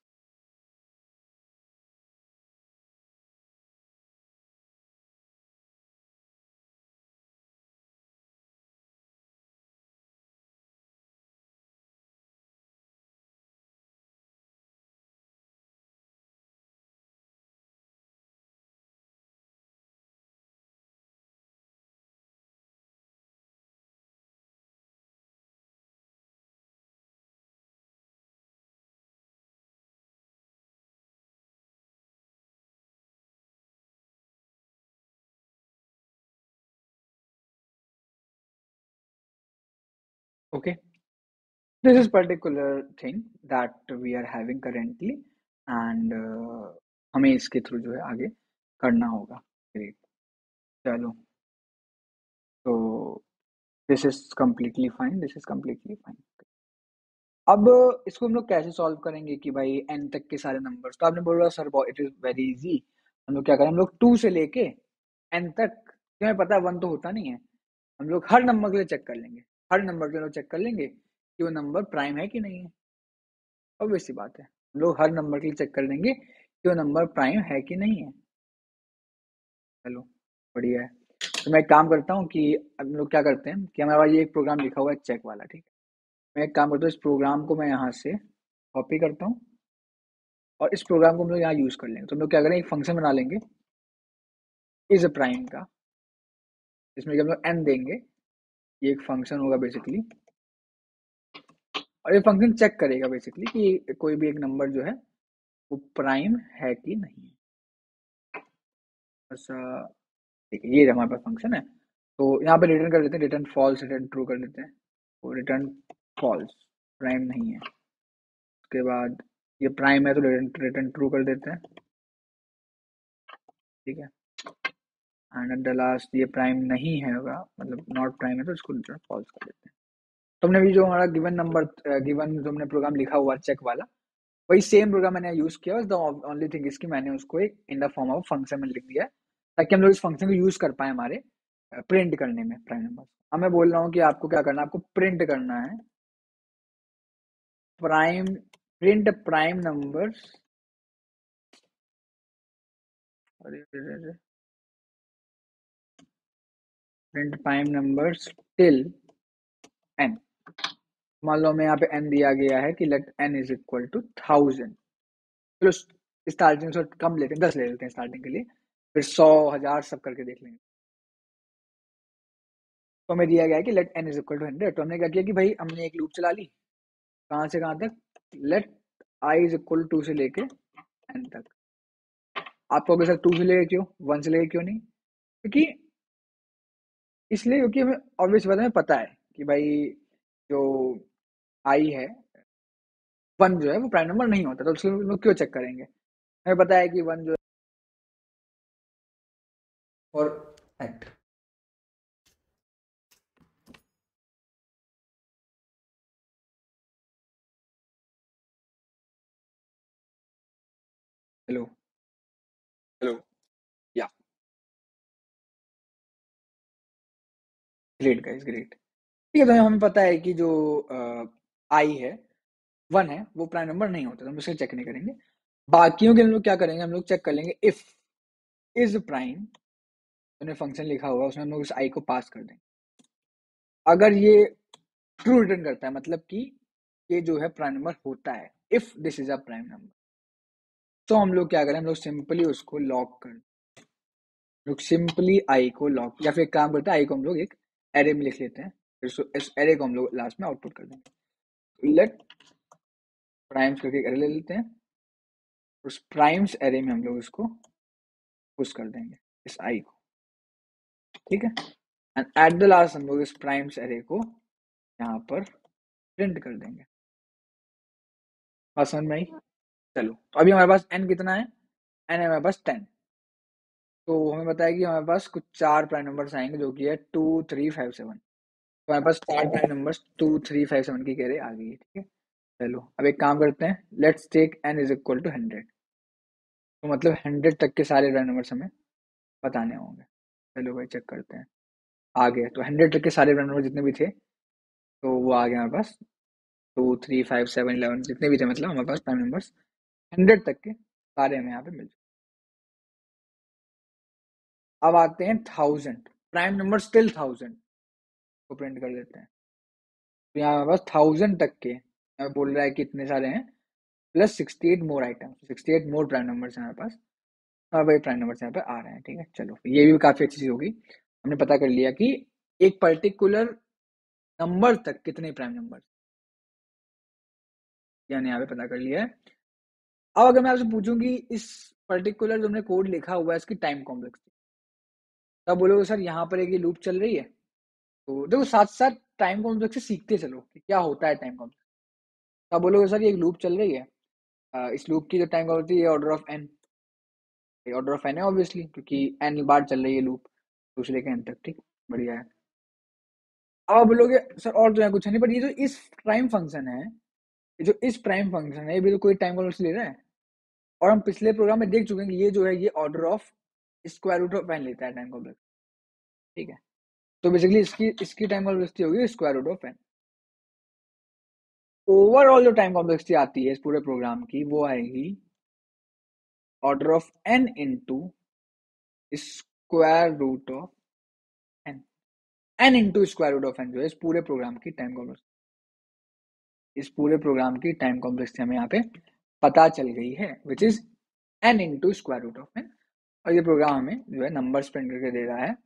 Okay, this is particular thing that we are having currently and हमें इसके थ्रू जो है आगे करना होगा। Great. चलो, तो this is completely fine, this is completely fine. अब इसको हम लोग कैसे सॉल्व करेंगे कि भाई एन तक के सारे नंबर्स, तो आपने बोला sir it is very easy. हम लोग क्या करें, हम लोग 2 से लेके एन तक, तुम्हें पता है 1 तो होता नहीं है, हम लोग हर नंबर के लिए चेक कर लेंगे। हर नंबर के लिए चेक कर लेंगे कि वो नंबर प्राइम है कि नहीं है। ऑब्वियस सी बात है, हम लोग हर नंबर के लिए चेक कर लेंगे कि वो नंबर प्राइम है कि नहीं है। चलो बढ़िया है। तो मैं एक काम करता हूँ कि हम लोग क्या करते हैं कि हमारे पास ये एक प्रोग्राम लिखा हुआ है चेक वाला, ठीक है। मैं एक काम करता हूँ, इस प्रोग्राम को मैं यहाँ से कॉपी करता हूँ और इस प्रोग्राम को हम लोग यहाँ यूज़ कर लेंगे। तो हम लोग क्या करें, एक फंक्शन बना लेंगे इज प्राइम का, इसमें हम लोग एन देंगे। ये एक फंक्शन होगा बेसिकली, और ये फंक्शन चेक करेगा बेसिकली कि कोई भी एक नंबर जो है वो प्राइम है कि नहीं है। ऐसा, ठीक है, ये हमारे पास फंक्शन है। तो यहाँ पे रिटर्न कर देते हैं, रिटर्न फॉल्स, रिटर्न ट्रू कर देते हैं। तो रिटर्न फॉल्स, प्राइम नहीं है। उसके बाद ये प्राइम है तो रिटर्न रिटर्न ट्रू कर देते हैं, ठीक है। एंड एट द लास्ट ये प्राइम नहीं है होगा, मतलब नॉट प्राइम है तो इसको रिटर्न फॉल्स कर देते हैं। तो हमने भी जो हमारा गिवन नंबर, गिवन जो हमने प्रोग्राम लिखा हुआ चेक वाला, वही सेम प्रोग्राम मैंने यूज किया। द ओनली थिंग इज कि मैंने उसको एक in the form of function में लिख दिया है, ताकि हम लोग इस फंक्शन को यूज कर पाए हमारे प्रिंट करने में प्राइम नंबर। अब मैं बोल रहा हूँ कि आपको क्या करना है, आपको प्रिंट करना है prime, print prime numbers, print prime numbers till n. मान लो हमें यहाँ पे एन दिया गया है कि let n is equal to 1000। चलो स्टार्टिंग से कम लेते हैं, 10 ले लेते हैं स्टार्टिंग के लिए, फिर 100, 1000 सब करके देख लेंगे। तो हमें दिया गया है कि let n is equal to 100। तो हमने क्या किया कि भाई हमने एक लूप चला ली, कहाँ से कहाँ तक, let i is equal to से लेके एन तक। आप कहोगे सर 2 से लेके क्यों, 1 से लेके क्यों नहीं? क्योंकि इसलिए क्योंकि हमें ऑब्वियस बात है, पता है कि भाई जो आई है, 1 जो है वो प्राइम नंबर नहीं होता, तो उसको लोग क्यों चेक करेंगे? हमें पता है कि 1 जो है और एक्ट हेलो हेलो या ग्रेट गाइस ग्रेट। ठीक है, तो हमें पता है कि जो आई है 1 है वो प्राइम नंबर नहीं होता, तो हम उसे चेक नहीं करेंगे। बाकियों के हम लोग क्या करेंगे, हम लोग चेक कर लेंगे इफ इज प्राइम, उन्हें फंक्शन लिखा हुआ है उसमें हम लोग इस आई को पास कर देंगे। अगर ये ट्रू रिटर्न करता है मतलब कि ये जो है प्राइम नंबर होता है, if this is a prime number, तो हम लोग क्या करें, हम लोग सिंपली उसको लॉक कर, लोग सिंपली आई को लॉक, या फिर एक काम करते हैं आई को हम लोग एक एरे में लिख लेते हैं, फिर इस एरे को हम लोग लास्ट में आउटपुट कर देंगे। लेट प्राइम्स करके एरे ले लेते हैं, उस प्राइम्स एरे में हम लोग इसको पुश कर देंगे इस आई को, ठीक है। एंड एट द लास्ट हम लोग इस प्राइम्स एरे को यहाँ पर प्रिंट कर देंगे। बात समझ में आई? चलो, तो अभी हमारे पास n कितना है, n है हमारे पास 10। तो हमें बताया कि हमारे पास कुछ 4 प्राइम नंबर्स आएंगे जो कि है 2 3 5 7। तो हमारे पास 4 प्राइम नंबर्स 2 3 5 7 की कैरे आ गई है, ठीक है। चलो अब एक काम करते हैं, let's take n is equal to 100। तो मतलब 100 तक के सारे प्राइम नंबर्स हमें बताने होंगे। चलो भाई चेक करते हैं। आ गए, तो 100 तक के सारे प्राइम नंबर जितने भी थे तो वो आ गए हमारे पास, 2 3 5 7 11 जितने भी थे, मतलब हमारे पास प्राइम नंबर्स 100 तक के सारे हमें यहाँ पे मिल। अब आते हैं 1000, प्राइम नंबर स्टिल 1000 को प्रिंट कर देते हैं। तो यहाँ हमारे पास 1000 तक के हमें बोल रहा है कि इतने सारे हैं, प्लस 68 मोर आइटम, 68 मोर प्राइम नंबर्स हमारे पास, और वही प्राइम नंबर्स यहाँ पे आ रहे हैं, ठीक है। चलो ये भी काफी अच्छी चीज होगी, हमने पता कर लिया कि एक पर्टिकुलर नंबर तक कितने प्राइम नंबर, यानी यहाँ पे पता कर लिया है। अब अगर मैं आपसे पूछूं कि इस पर्टिकुलर जो हमने कोड लिखा हुआ है इसकी टाइम कॉम्प्लेक्सिटी, तब बोलोगे सर यहाँ पर एक ये लूप चल रही है। तो देखो साथ साथ टाइम कॉम्प्लेक्स से सीखते चलो कि क्या होता है टाइम कॉम्प्लेक्स। तब बोलोगे सर ये एक लूप चल रही है, इस लूप की जो टाइम कॉम्प्लेक्सिटी है order of n, order of n है ऑब्वियसली, क्योंकि एन बार चल रही है लूप दूसरे के एन तक, ठीक, बढ़िया है। अब आप बोलोगे सर और तो यहाँ कुछ है नहीं, बट ये जो इस प्राइम फंक्शन है, ये जो इस प्राइम फंक्शन है, ये भी तो कोई टाइम कॉम्प्लेक्स ले रहा है। और हम पिछले प्रोग्राम में देख चुके हैं कि ये जो है ये order of square root of n लेता है टाइम कॉम्प्लेक्स, ठीक है। तो बेसिकली इसकी इसकी टाइम कॉम्प्लेक्सिटी होगी square root of n. Overall जो टाइम कॉम्प्लेक्सिटी आती है इस पूरे प्रोग्राम की वो आएगी order of n into square root of n. N into square root of n जो है इस पूरे प्रोग्राम की टाइम कॉम्प्लेक्सिटी, इस पूरे प्रोग्राम की टाइम कॉम्प्लेक्सिटी हमें यहाँ पे पता चल गई है, which is n into square root of n. और ये प्रोग्राम हमें जो है नंबर प्रिंट करके दे रहा है।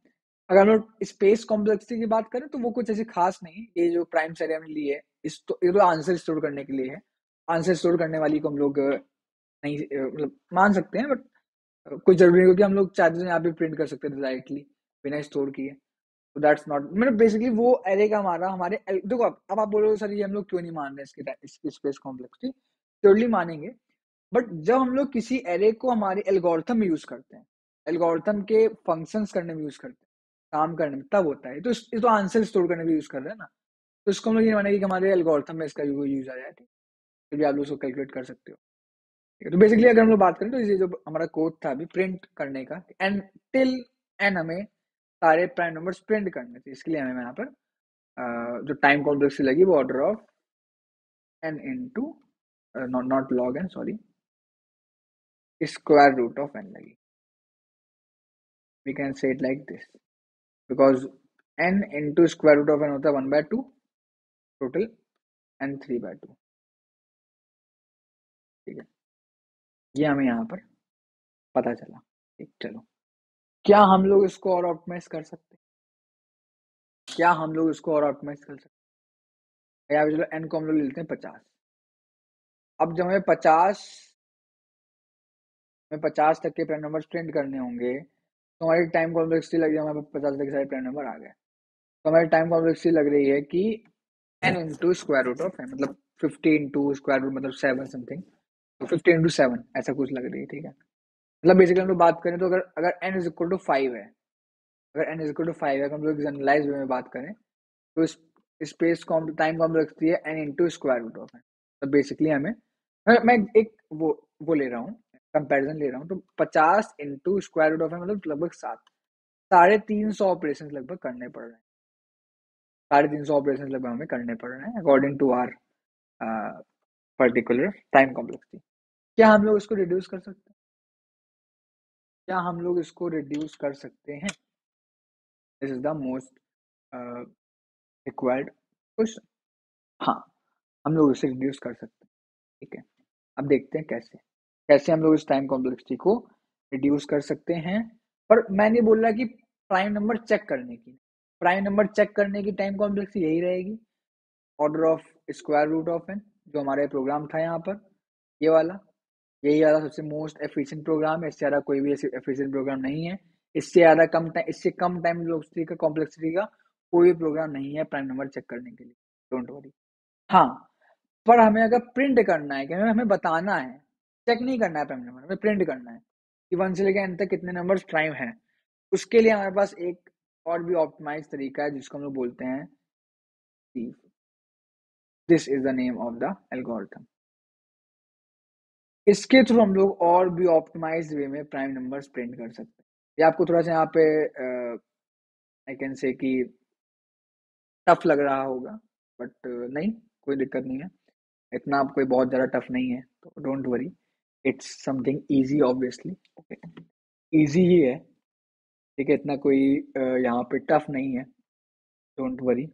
अगर हम लोग स्पेस कॉम्प्लेक्सिटी की बात करें तो वो कुछ ऐसी खास नहीं, ये जो प्राइम सेरी हमने ली है इस तो ये तो आंसर स्टोर करने के लिए है। आंसर स्टोर करने वाली को हम लोग नहीं मतलब मान सकते हैं, बट कोई जरूरी नहीं, क्योंकि हम लोग चाहते तो यहाँ पे प्रिंट कर सकते थे डायरेक्टली बिना स्टोर किए। तो दैट्स नॉट, मतलब बेसिकली वो एरे का हमारा हमारे देखो अब आप बोलोगे सर ये हम लोग क्यों नहीं मान रहे इसकी स्पेस कॉम्प्लेक्सिटी, श्योरली मानेंगे। बट जब हम लोग किसी एरे को हमारे एल्गोरिथम में यूज करते हैं, एल्गोरिथम के फंक्शंस करने में यूज करते हैं, काम करने में, तब होता है। तो ये तो आंसर स्टोर करने में यूज कर रहे हैं ना, तो इसको हम लोग ये मानेंगे कि हमारे एल्गोरिथम में इसका यूज आ जाए, ठीक, फिर भी आप लोग उसको कैलकुलेट कर सकते हो। ठीक है, तो बेसिकली अगर हम लोग बात करें तो ये जो हमारा कोड था अभी प्रिंट करने का, एंड टिल एन हमें सारे प्राइम नंबर्स प्रिंट करने थे, इसके लिए हमें यहाँ पर जो टाइम कॉम्प्लेक्सिटी लगी वो order of n into not log n, sorry, square root of n लगी। We can say it like this, because n into square root of n होता है 1/2, टोटल n 3/2, ठीक है। ये हमें यहाँ पर पता चला, ठीक। चलो, क्या हम लोग इसको और ऑप्टिमाइज कर सकते हैं, क्या हम लोग इसको और ऑप्टिमाइज कर सकते हैं? यहाँ पे चलो n को हम लोग लेते हैं 50। अब जब हमें 50 तक के प्राइम नंबर प्रिंट करने होंगे, तो हमारी टाइम कॉम्प्लेक्सिटी लग जाए, हमारे 50 तक के सारे प्राइम नंबर आ गए, तो हमारी टाइम कॉम्प्लेक्सिटी लग रही है कि n into square root of n, मतलब 50 इंटू स्क्वायर रूट मतलब 7 समथिंग, तो 50 इंटू 7 ऐसा कुछ लग रही है, ठीक है। मतलब बेसिकली हम लोग बात करें तो अगर अगर n इज इक्वल टू 5 है, अगर n इज इक्वल टू 5 है, हम लोग जनरलाइज वे में बात करें तो स्पेस टाइम कॉम्प्लेक्सिटी है n into square root of n. तो बेसिकली हमें मैं एक वो ले रहा हूँ, कंपैरिजन ले रहा हूँ, तो 50 इंटू स्क्वायर रूट ऑफ है मतलब लगभग 7, 350 ऑपरेशन लगभग करने पड़ रहे हैं, 350 ऑपरेशन लगभग हमें करने पड़ रहे हैं according to our particular time complexity. क्या हम लोग इसको रिड्यूस कर सकते हैं? क्या हम लोग इसको रिड्यूस कर सकते हैं? This is the most required question. हाँ, हम लोग इसे रिड्यूस कर सकते हैं, ठीक है। अब देखते हैं कैसे कैसे हम लोग इस टाइम कॉम्प्लेक्सिटी को रिड्यूस कर सकते हैं। पर मैं नहीं बोल रहा कि प्राइम नंबर चेक करने की, प्राइम नंबर चेक करने की टाइम कॉम्प्लेक्सिटी यही रहेगी, order of square root of n, जो हमारे प्रोग्राम था यहाँ पर, ये वाला, यही वाला सबसे मोस्ट एफिशिएंट प्रोग्राम है। इससे ज़्यादा कोई भी एफिशिएंट प्रोग्राम नहीं है। इससे ज़्यादा कम टाइम, इससे कम टाइम कॉम्प्लेक्सिटी का कोई भी प्रोग्राम नहीं है प्राइम नंबर चेक करने के लिए, डोंट वरी। हाँ, पर हमें अगर प्रिंट करना है कि हमें बताना है, चेक नहीं करना है प्राइम नंबर, हमें प्रिंट करना है कि 1 से लेकर एन तक कितने नंबर्स प्राइम हैं, उसके लिए हमारे पास एक और भी ऑप्टिमाइज तरीका है जिसको हम लोग बोलते हैं sieve। This is the name of the algorithm. इसके थ्रू हम लोग और भी ऑप्टिमाइज वे में प्राइम नंबर्स प्रिंट कर सकते हैं। ये आपको थोड़ा सा यहाँ पे आई कैन से कि टफ लग रहा होगा, बट नहीं, कोई दिक्कत नहीं है, इतना कोई बहुत ज़्यादा टफ नहीं है, तो don't worry, it's something easy obviously, okay, easy ही है, ठीक है, इतना कोई यहाँ पे टफ नहीं है, don't worry.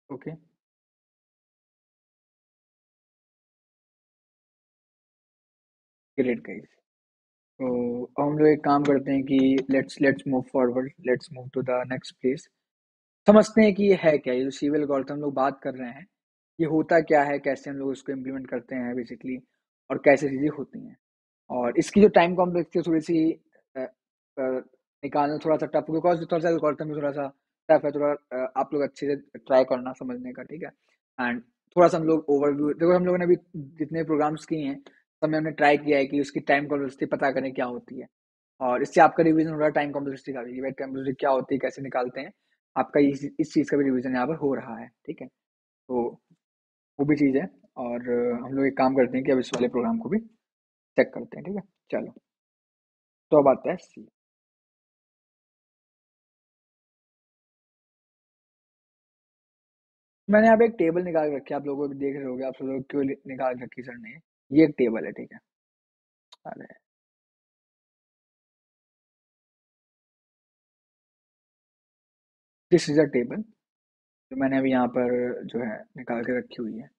Okay, great guys. तो हम लोग एक काम करते हैं कि let's let's move forward, let's move to the next place. समझते हैं कि ये है क्या, ये जो सीविल एल्गोरिथम हम लोग बात कर रहे हैं, ये होता क्या है, कैसे हम लोग इसको इम्प्लीमेंट करते हैं बेसिकली, और कैसे चीज़ें होती हैं, और इसकी जो टाइम कॉम्प्लेक्सिटी थोड़ी सी अ, निकालना थोड़ा सा टफ, बिकॉज थोड़ा सा एल्गोरिथम में थोड़ा सा टफ है, थोड़ा आप लोग अच्छे से ट्राई करना समझने का, ठीक है। एंड थोड़ा सा हम लोग ओवरव्यू देखो, हम लोगों ने अभी जितने प्रोग्राम्स किए हैं सब में हमने ट्राई किया है कि उसकी टाइम कॉम्प्लेक्सिटी पता करें क्या होती है, और इससे आपका रिवीजन हो रहा है टाइम कॉम्प्लेक्सिटी का भी, टाइम कॉम्प्लेक्सिटी क्या होती है, कैसे निकालते हैं, आपका इस चीज़ का भी रिवीजन यहाँ पर हो रहा है, ठीक है। तो वो भी चीज़ है, और हम लोग एक काम करते हैं कि अब इस वाले प्रोग्राम को भी चेक करते हैं, ठीक है। चलो, तो अब आता है सी। मैंने यहाँ पे एक टेबल निकाल के रखी है, आप लोगों को भी देख रहे होगे, आप लोग क्यों निकाल के रखी सर ने, ये एक टेबल है, ठीक है। अरे, दिस इज अ टेबल जो मैंने अभी यहाँ पर जो है निकाल के रखी हुई है।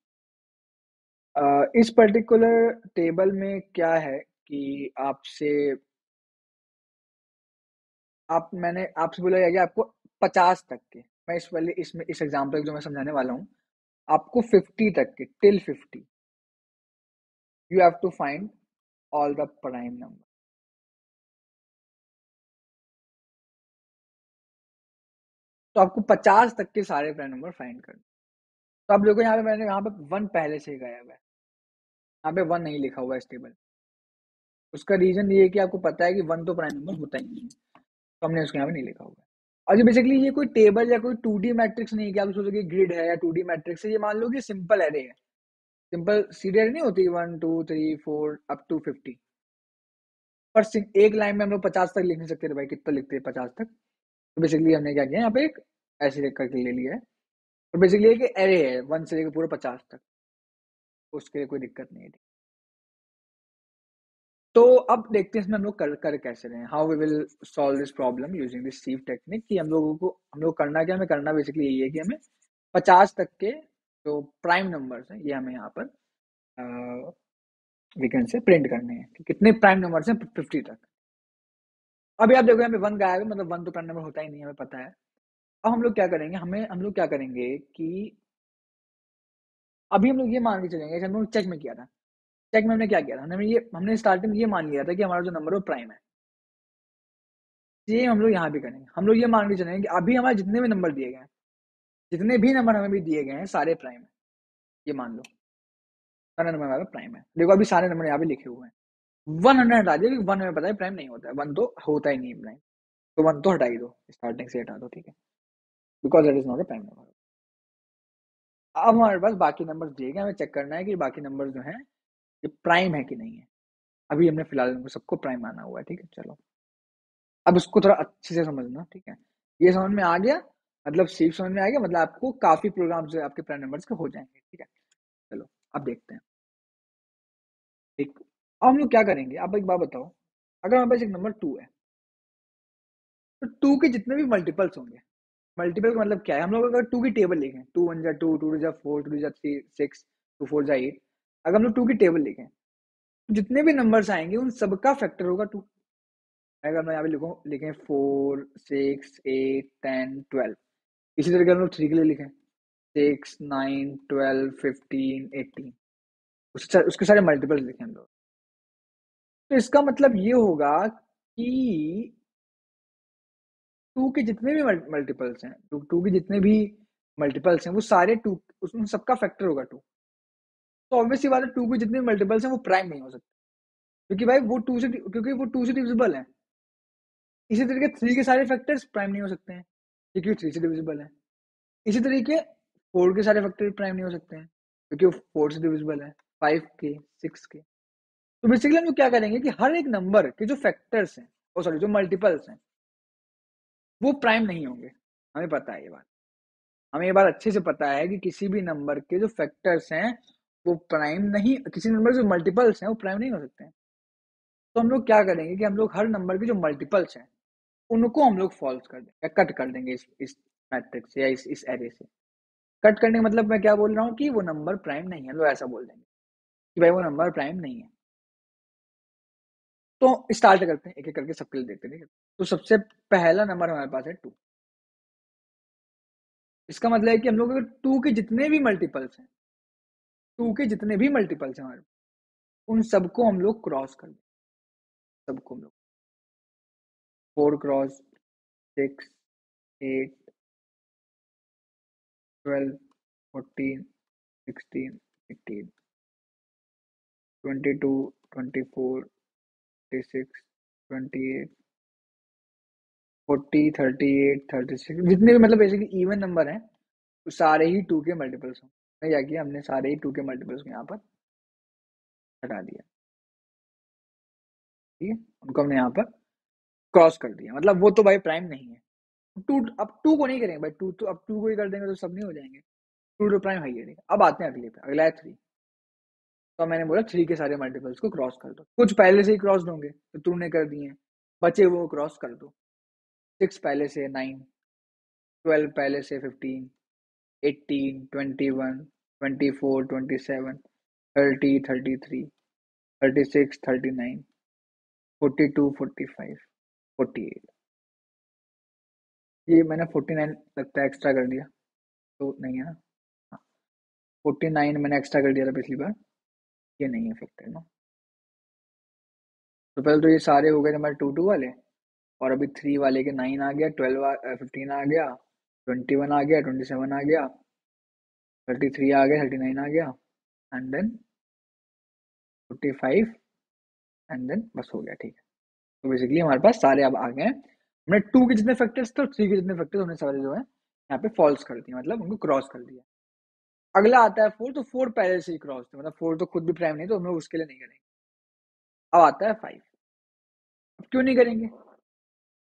इस पर्टिकुलर टेबल में क्या है कि आपसे आप मैंने आपसे बोला गया कि आपको 50 तक के, मैं इस वाले इसमें इस एग्जांपल जो मैं समझाने वाला हूँ, आपको 50 तक के, till 50 you have to find all the prime number. तो आपको 50 तक के सारे प्राइम नंबर फाइंड करने। तो आप देखो यहाँ पे मैंने यहाँ पे 1 पहले से ही गाया हुआ है, यहाँ पे 1 नहीं लिखा हुआ है इस टेबल। उसका रीजन ये है कि आपको पता है कि 1 तो प्राइम नंबर होता ही नहीं है, तो हमने उसको यहाँ पे नहीं लिखा हुआ है। और ये बेसिकली ये कोई टेबल या कोई 2D मैट्रिक्स नहीं है कि आप सोचो कि ग्रिड है या 2D मैट्रिक्स है, ये मान लो कि सिंपल एरे है, सिंपल सीधी एरे नहीं होती 1 2 3 4 अप टू 50, पर एक लाइन में हम लोग 50 तक लिख नहीं सकते थे भाई, कितना लिखते हैं 50 तक। तो बेसिकली हमने क्या किया यहाँ पे एक ऐसे करके ले लिया है, और बेसिकली एक एरे है 1 से लेकर पूरा 50 तक, उसके लिए कोई दिक्कत नहीं है। तो अब देखते हैं इसमें हम लोग कर कैसे रहे हैं, how we will solve this problem using this sieve technique, कि हम लोग करना क्या, हमें करना बेसिकली यही है कि हमें 50 तक के जो प्राइम नंबर्स हैं ये हमें यहाँ पर वी कैन से प्रिंट करने हैं कि कितने प्राइम नंबर्स हैं 50 तक। अभी आप देखो यहाँ पे 1 गायब है, मतलब 1 तो प्राइम नंबर होता ही नहीं है, हमें पता है। अब हम लोग क्या करेंगे, हम लोग क्या करेंगे कि अभी हम लोग ये मान के चलेंगे, हम लोग चेक में किया था, चेक में हमने क्या किया था, हमने स्टार्टिंग में ये मान लिया था कि हमारा जो नंबर है वो प्राइम है। ये हम लोग यहाँ भी करेंगे, हम लोग ये मान के चलेंगे कि अभी हमारे जितने भी नंबर दिए गए हैं, जितने भी नंबर हमें भी दिए गए हैं सारे प्राइम है, ये मान लो सारे नंबर हमारे प्राइम है। देखो अभी सारे नंबर यहाँ पे लिखे हुए हैं, 100 हटा दिया, क्योंकि 1 हमें पता है प्राइम नहीं होता है, 1 तो होता ही नहीं है प्राइम, तो 1 तो हटा ही दो, स्टार्टिंग से हटा दो, ठीक है, because that is not a prime number. अब हमारे पास बाकी नंबर्स दिए गए, हमें चेक करना है कि बाकी नंबर्स जो हैं ये प्राइम है कि नहीं है। अभी हमने फिलहाल इनको सबको प्राइम माना हुआ है, ठीक है। चलो अब इसको थोड़ा अच्छे से समझना, ठीक है। ये समझ में आ गया, मतलब शेप समझ में आ गया, मतलब आपको काफी प्रोग्राम्स जो है आपके प्राइम नंबर्स के हो जाएंगे, ठीक है। चलो अब देखते हैं। एक अब हम लोग क्या करेंगे, आप एक बात बताओ, अगर हमारे पास एक नंबर 2 है, तो 2 के जितने भी मल्टीपल्स होंगे, मल्टीपल का मतलब क्या है, हम लोग अगर 2 की टेबल लिखें, 2 1 जा 2, 2 2 जा 4, 2 3 जा 3 6, 2 4 जा 8, अगर हम लोग 2 की टेबल लिखें, तो जितने भी नंबर्स आएंगे उन सबका फैक्टर होगा 2। अगर मैं यहाँ पे लिखूँ, लिखें 4 6 8 10 12, इसी तरीके हम लोग 3 के लिए लिखें 6 9 12 15 18, उसके सारे मल्टीपल्स लिखें हम लोग। तो इसका मतलब ये होगा कि 2 के जितने भी मल्टीपल्स हैं, 2 के जितने भी मल्टीपल्स हैं वो सारे 2, उन सबका फैक्टर होगा 2। तो ऑब्वियसली बात है 2 के जितने मल्टीपल्स हैं वो प्राइम नहीं हो सकते, क्योंकि भाई वो 2 से, क्योंकि वो 2 से डिविजिबल है। इसी तरीके 3 के सारे फैक्टर्स प्राइम नहीं हो सकते हैं, क्योंकि वो 3 से डिविजिबल है। इसी तरीके 4 के सारे फैक्टर प्राइम नहीं हो सकते हैं, क्योंकि वो 4 से डिविजिबल है, 5 के, 6 के। तो बेसिकली हम लोग क्या करेंगे कि हर एक नंबर के जो फैक्टर्स हैं, ओ सॉरी जो मल्टीपल्स हैं, वो प्राइम नहीं होंगे। हमें पता है ये बात, हमें ये बात अच्छे से पता है कि किसी भी नंबर के जो फैक्टर्स हैं वो प्राइम नहीं, किसी नंबर के जो मल्टीपल्स हैं वो प्राइम नहीं हो सकते हैं। तो हम लोग क्या करेंगे कि हम लोग हर नंबर के जो मल्टीपल्स हैं उनको हम लोग फॉल्स कर देंगे या कट कर देंगे इस मैट्रिक्स से या इस एरे से। कट करने का मतलब मैं क्या बोल रहा हूँ कि वो नंबर प्राइम नहीं है, लोग ऐसा बोल देंगे कि भाई वो नंबर प्राइम नहीं है। तो स्टार्ट करते हैं, एक एक करके सबके लिए देखते हैं, ठीक है। तो सबसे पहला नंबर हमारे पास है 2। इसका मतलब है कि हम लोग अगर 2 के जितने भी मल्टीपल्स हैं, 2 के जितने भी मल्टीपल्स हैं हमारे, उन सबको हम लोग क्रॉस कर दें। सबको हम लोग 4 क्रॉस 6 8 12 14 16 18 22 24 26 28 40 38 36, जितने भी मतलब बेसिकली इवन नंबर हैं तो सारे ही 2 के मल्टीपल्स हों। मैं क्या किया, हमने सारे ही 2 के मल्टीपल्स को यहाँ पर हटा दिया, ठीक है। उनको हमने यहाँ पर क्रॉस कर दिया, मतलब वो तो भाई प्राइम नहीं है। 2, अब 2 को नहीं करेंगे भाई, 2 तो अब 2 को ही कर देंगे तो सब नहीं हो जाएंगे। 2 तो प्राइम है ही है, ठीक है। अब आते हैं अगले पे, अगला है 3। तो मैंने बोला 3 के सारे मल्टीपल्स को क्रॉस कर दो, कुछ पहले से ही क्रॉस होंगे तो तूने कर दिए, बचे वो क्रॉस कर दो। 6 पहले से 9, 12 पहले से 15, 18 21 24 27 30 33 36 39 42 45 48। ये मैंने 49 लगता है एक्स्ट्रा कर दिया, तो नहीं है ना। हाँ, 49 मैंने एक्स्ट्रा कर दिया था पिछली बार, ये नहीं है फैक्टर ना। तो पहले तो ये सारे हो गए हमारे 2 2 वाले, और अभी 3 वाले के 9 आ गया, 12 15 आ गया, 21 आ गया, 27 आ गया, 33 आ गया, 39 आ गया, एंड देन 45, एंड देन बस हो गया, ठीक है। तो बेसिकली हमारे पास सारे अब आ गए हैं। हमने 2 के जितने फैक्टर्स थे और 3 के जितने फैक्टर्स हमने सारे जो है यहाँ पे फॉल्स कर दिए, मतलब उनको क्रॉस कर दिया। अगला आता है 4, तो 4 पहले से ही क्रॉस थे, मतलब 4 तो खुद भी प्राइम नहीं, तो हम लोग उसके लिए नहीं करेंगे। अब आता है 5। अब क्यों नहीं करेंगे,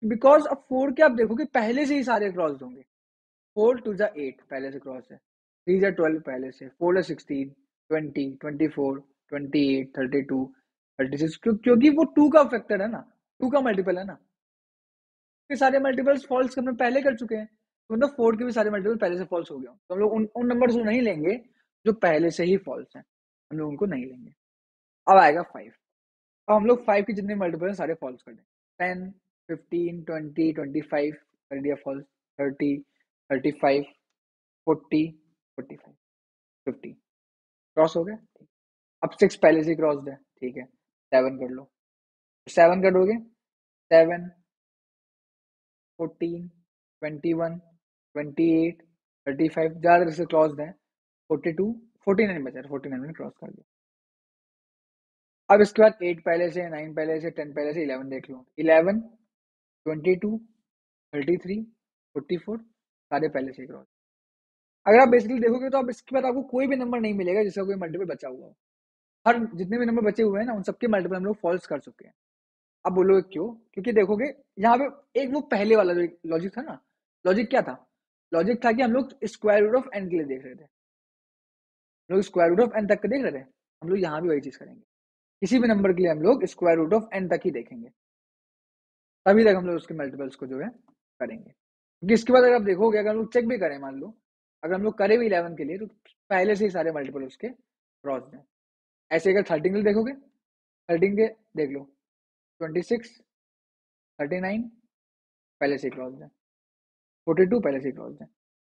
बिकॉज अब 4 के आप देखोगे पहले से ही सारे क्रॉस होंगे। 4 2 जा 8 पहले से क्रॉस है, 3 जा 12 पहले से, 4 जा 16 20 24 28 32 36, क्योंकि वो 2 का फैक्टर है ना, 2 का मल्टीपल है ना। के सारे मल्टीपल्स फॉल्स हम पहले कर चुके हैं, तो मतलब 4 के भी सारे मल्टीपल पहले से फॉल्स हो गया, तो हम लोग उन नंबर्स को नहीं लेंगे जो पहले से ही फॉल्स हैं, हम लोग उनको नहीं लेंगे। अब आएगा 5। अब हम लोग 5 के जितने मल्टीपल हैं सारे फॉल्स कर देंगे। 10 15 20 25 कर दिया फॉल्स, 30 35 40 45 50 क्रॉस हो गया। अब 6 पहले से क्रॉस है, ठीक है। 7 कर लो, 7 करोगे, 7 14 21 28 35 ज़्यादा से क्रॉस है, 42 49 बचा, 49 में क्रॉस कर दिया। अब इसके बाद 8 पहले से, 9 पहले से, 10 पहले से, 11 देख लो। 11, 22, 33, 44 सारे पहले से क्रॉस। अगर आप बेसिकली देखोगे तो आप इसके बाद आपको कोई भी नंबर नहीं मिलेगा जिसका कोई मल्टीपल बचा हुआ हो। हर जितने भी नंबर बचे हुए हैं ना, उन सबके मल्टीपल हम लोग फॉल्स कर चुके हैं। अब बोलोगे क्यों? क्योंकि देखोगे यहाँ पे एक वो पहले वाला जो लॉजिक था ना, लॉजिक क्या था? लॉजिक था कि हम लोग स्क्वायर रूट ऑफ एन के लिए देख रहे थे, हम लोग स्क्वायर रूट ऑफ एन तक के देख रहे थे। हम लोग यहाँ भी वही चीज करेंगे, किसी भी नंबर के लिए हम लोग स्क्वायर रूट ऑफ एन तक ही देखेंगे, तभी तक हम लोग उसके मल्टीपल्स को जो है करेंगे। क्योंकि इसके बाद अगर आप देखोगे, अगर हम लोग चेक भी करें, मान लो अगर हम लोग करें भी 11 के लिए, तो पहले से ही सारे मल्टीपल उसके क्रॉस हैं। ऐसे अगर 13 के लिए देखोगे, 13 के देख लो, 26, 39 पहले से क्रॉस है, 42 पहले से क्रॉस है।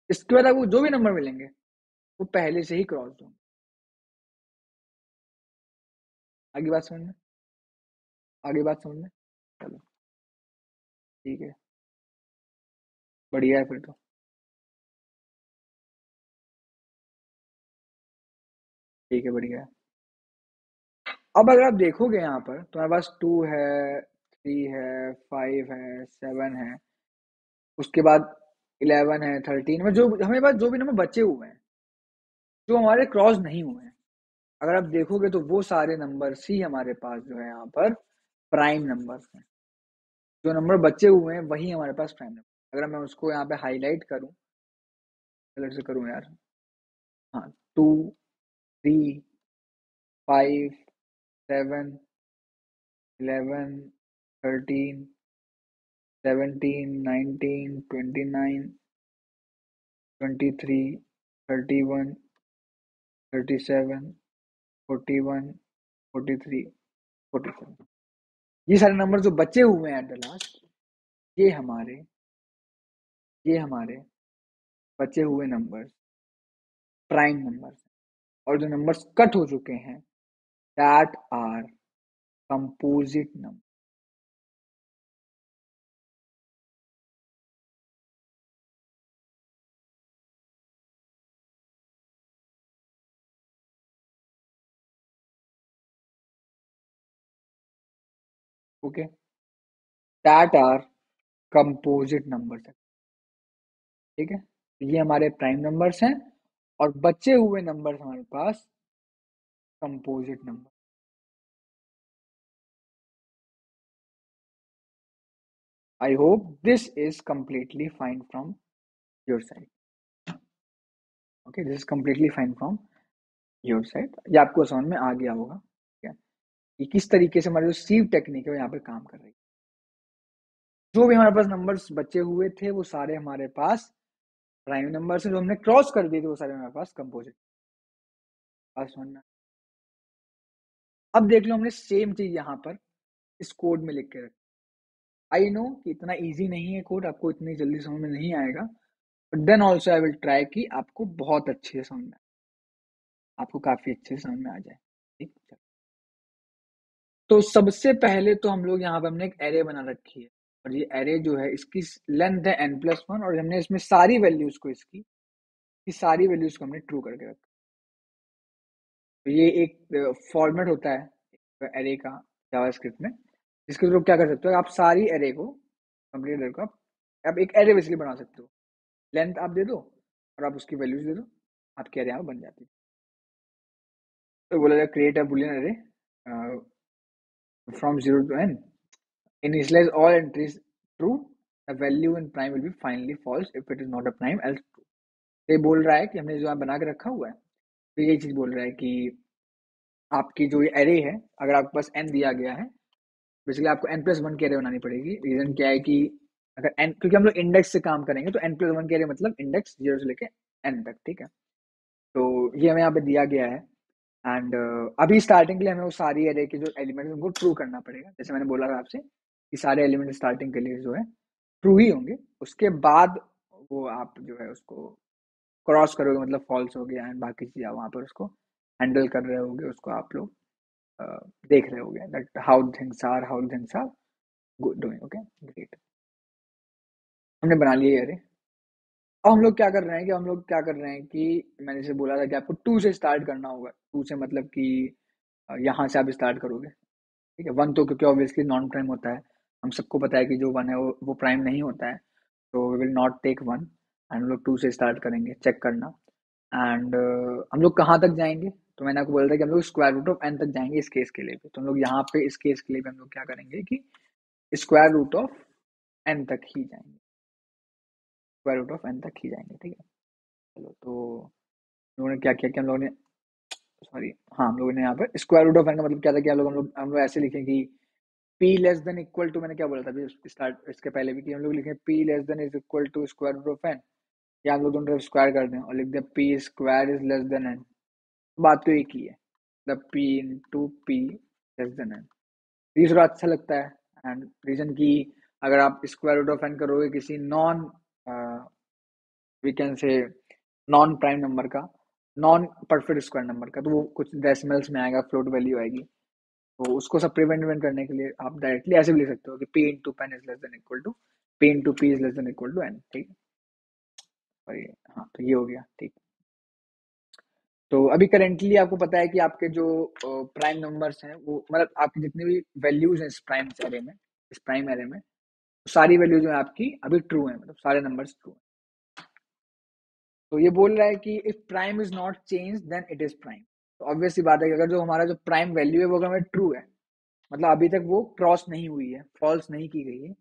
इसके बाद आपको जो भी नंबर मिलेंगे वो पहले से ही क्रॉस होंगे। आगे बात समझ में? आगे बात समझ में? चलो ठीक है, बढ़िया है फिर तो। ठीक है, बढ़िया है। अब अगर आप देखोगे यहाँ पर, तुम्हारे पास 2 है, 3 है, 5 है, 7 है, उसके बाद 11 है, 13 में जो हमारे पास जो भी नंबर बचे हुए हैं, जो हमारे क्रॉस नहीं हुए हैं, अगर आप देखोगे तो वो सारे नंबर ही हमारे पास जो है यहाँ पर प्राइम नंबर्स हैं। जो नंबर बचे हुए हैं वही हमारे पास प्राइम नंबर। अगर मैं उसको यहाँ पे हाईलाइट करूँ, कलर से करूँ यार, हाँ, 2, 3, 5, 7, 11, 13, 17, 19, 29, 23, 31, 37, 41, 43, 47, ये सारे नंबर जो बचे हुए हैं एट द लास्ट, ये हमारे ये हमारे बचे हुए नंबर प्राइम नंबर्स हैं। और जो नंबर्स कट हो चुके हैं, that are composite number. Okay, that are composite numbers. ठीक है, ये हमारे प्राइम नंबर्स हैं, और बचे हुए नंबर्स हमारे पास composite number. I hope this is completely fine from your side. Okay, this is completely fine from your side. ये आपको समझ में आ गया होगा, ठीक है, कि किस तरीके से हमारी जो सीव टेक्निक है वो यहाँ पे काम कर रही है। जो भी हमारे पास नंबर्स बचे हुए थे वो सारे हमारे पास प्राइम नंबर से, जो हमने क्रॉस कर दिए थे वो सारे हमारे पास कंपोजिट। बात समझ में? अब देख लो, हमने सेम चीज यहाँ पर इस कोड में लिख के रखी। आई नो कि इतना इजी नहीं है कोड, आपको इतनी जल्दी समझ में नहीं आएगा, but then also I will try कि आपको बहुत अच्छे से समझ में, आपको काफी अच्छे से समझ में आ जाए। ठीक है? तो सबसे पहले तो हम लोग यहाँ पे हमने एक एरे बना रखी है, और ये एरे जो है इसकी लेंथ है n+1, और हमने इसमें सारी वैल्यूज को, इसकी सारी वैल्यूज को हमने ट्रू करके रखा। तो ये एक फॉर्मेट होता है एरे का जावास्क्रिप्ट में, जिसके थ्रू क्या कर सकते हो, आप सारी एरे को, कंप्लीट एरे को आप एक एरे बेसिकली बना सकते हो। लेंथ आप दे दो और आप उसकी वैल्यूज दे दो, आपकी एरे यहाँ बन जाती है। तो बोला जाए create a Boolean array from 0 to n, initialize all entries true, the value in prime will be finally false if it is not a prime, else true। ये बोल रहा है कि हमने जो यहाँ बना के रखा हुआ है, तो यही चीज बोल रहा है कि आपकी जो ये एरे है, अगर आपके पास n दिया गया है, बेसिकली आपको n+1 की एरे बनानी पड़ेगी। रीजन क्या है कि अगर n, क्योंकि हम लोग इंडेक्स से काम करेंगे, तो n+1 की एरे मतलब इंडेक्स 0 से लेके n तक। ठीक है, तो ये हमें यहाँ पे दिया गया है, एंड अभी स्टार्टिंग के लिए हमें वो सारी एरे के जो एलिमेंट उनको ट्रू करना पड़ेगा। जैसे मैंने बोला था आपसे कि सारे एलिमेंट स्टार्टिंग के लिए जो है ट्रू ही होंगे, उसके बाद वो आप जो है उसको क्रॉस करोगे, मतलब फॉल्स हो गया, एंड बाकी चीज़ वहाँ पर उसको हैंडल कर रहे होगे, उसको आप लोग देख रहे होगे that how things are good doing. Okay, great, हमने बना लिया एरे। अब हम लोग क्या कर रहे हैं कि मैंने जैसे बोला था कि आपको 2 से स्टार्ट करना होगा। 2 से मतलब कि यहाँ से आप स्टार्ट करोगे, ठीक है। वन तो क्योंकि ऑब्वियसली नॉन प्राइम होता है, हम सबको पता है कि जो वन है वो प्राइम नहीं होता है, तो we will not take one, and हम लोग टू से स्टार्ट करेंगे, चेक करना। एंड हम लोग कहाँ तक जाएंगे, तो मैंने आपको बोला था कि हम लोग स्क्वायर रूट ऑफ एन तक जाएंगे इस केस के लिए भी, तो हम लोग यहाँ पे इस केस के लिए भी हम लोग क्या करेंगे कि स्क्वायर रूट ऑफ एन तक ही जाएंगे, स्क्वायर रूट ऑफ एन तक ही जाएंगे, ठीक है। चलो, तो हम लोगों ने क्या किया कि हम लोगों ने, सॉरी, हाँ, हम लोगों ने यहाँ पर स्क्वायर रूट ऑफ एन का मतलब क्या था कि हम लोग ऐसे लिखें कि p less than equal to, मैंने क्या बोला था अभी स्टार्ट इसके पहले भी, कि हम लोग लिखें p less than is equal to square root of n, या हम लोग दोनों तरफ स्क्वायर कर दें और लिख दें p square is less than n. बात तो एक ही है, मतलब p into p less than n. ये थोड़ा अच्छा लगता है, एंड रीजन की अगर आप स्क्वायर रूट ऑफ एन करोगे किसी non, we can say non prime number का, नॉन परफेक्ट स्क्वायर नंबर का, तो वो कुछ डेसिमल्स में आएगा, फ्लोट वैल्यू आएगी, तो उसको सब प्रिवेंट करने के लिए आप डायरेक्टली ऐसे भी लिख सकते हो कि p into p is less than equal to p into p is less than equal to n, ठीक है। और ये, हाँ, तो ये हो गया, ठीक। तो अभी करेंटली आपको पता है कि आपके जो प्राइम नंबर्स हैं वो, मतलब आपकी जितनी भी वैल्यूज हैं इस प्राइम एरे में, इस प्राइम एरे में, सारी वैल्यू जो है आपकी अभी ट्रू है, मतलब सारे नंबर्स ट्रू है। तो ये बोल रहा है कि if prime is not change then it is prime. तो ऑब्वियस सी बात है कि अगर जो हमारा जो प्राइम वैल्यू है वो अगर हमें ट्रू है, मतलब अभी तक वो क्रॉस नहीं हुई है, फॉल्स नहीं की गई है,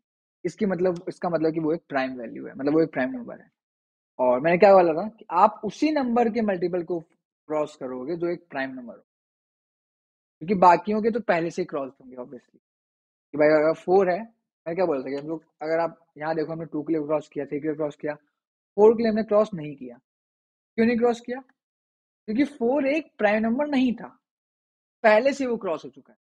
इसकी मतलब, इसका मतलब कि वो एक प्राइम वैल्यू है, मतलब वो एक प्राइम नंबर है। और मैंने क्या बोला था कि आप उसी नंबर के मल्टीपल को क्रॉस करोगे जो एक प्राइम नंबर हो, क्योंकि बाकियों के तो पहले से ही क्रॉस होंगे ऑब्वियसली, कि भाई अगर फोर है, मैं क्या बोल रहा था कि हम लोग, अगर आप यहाँ देखो, हमने टू के लिए क्रॉस किया, थ्री के लिए क्रॉस किया, फोर के लिए हमने क्रॉस नहीं किया। क्यों नहीं क्रॉस किया? क्योंकि फोर एक प्राइम नंबर नहीं था, पहले से वो क्रॉस हो चुका है,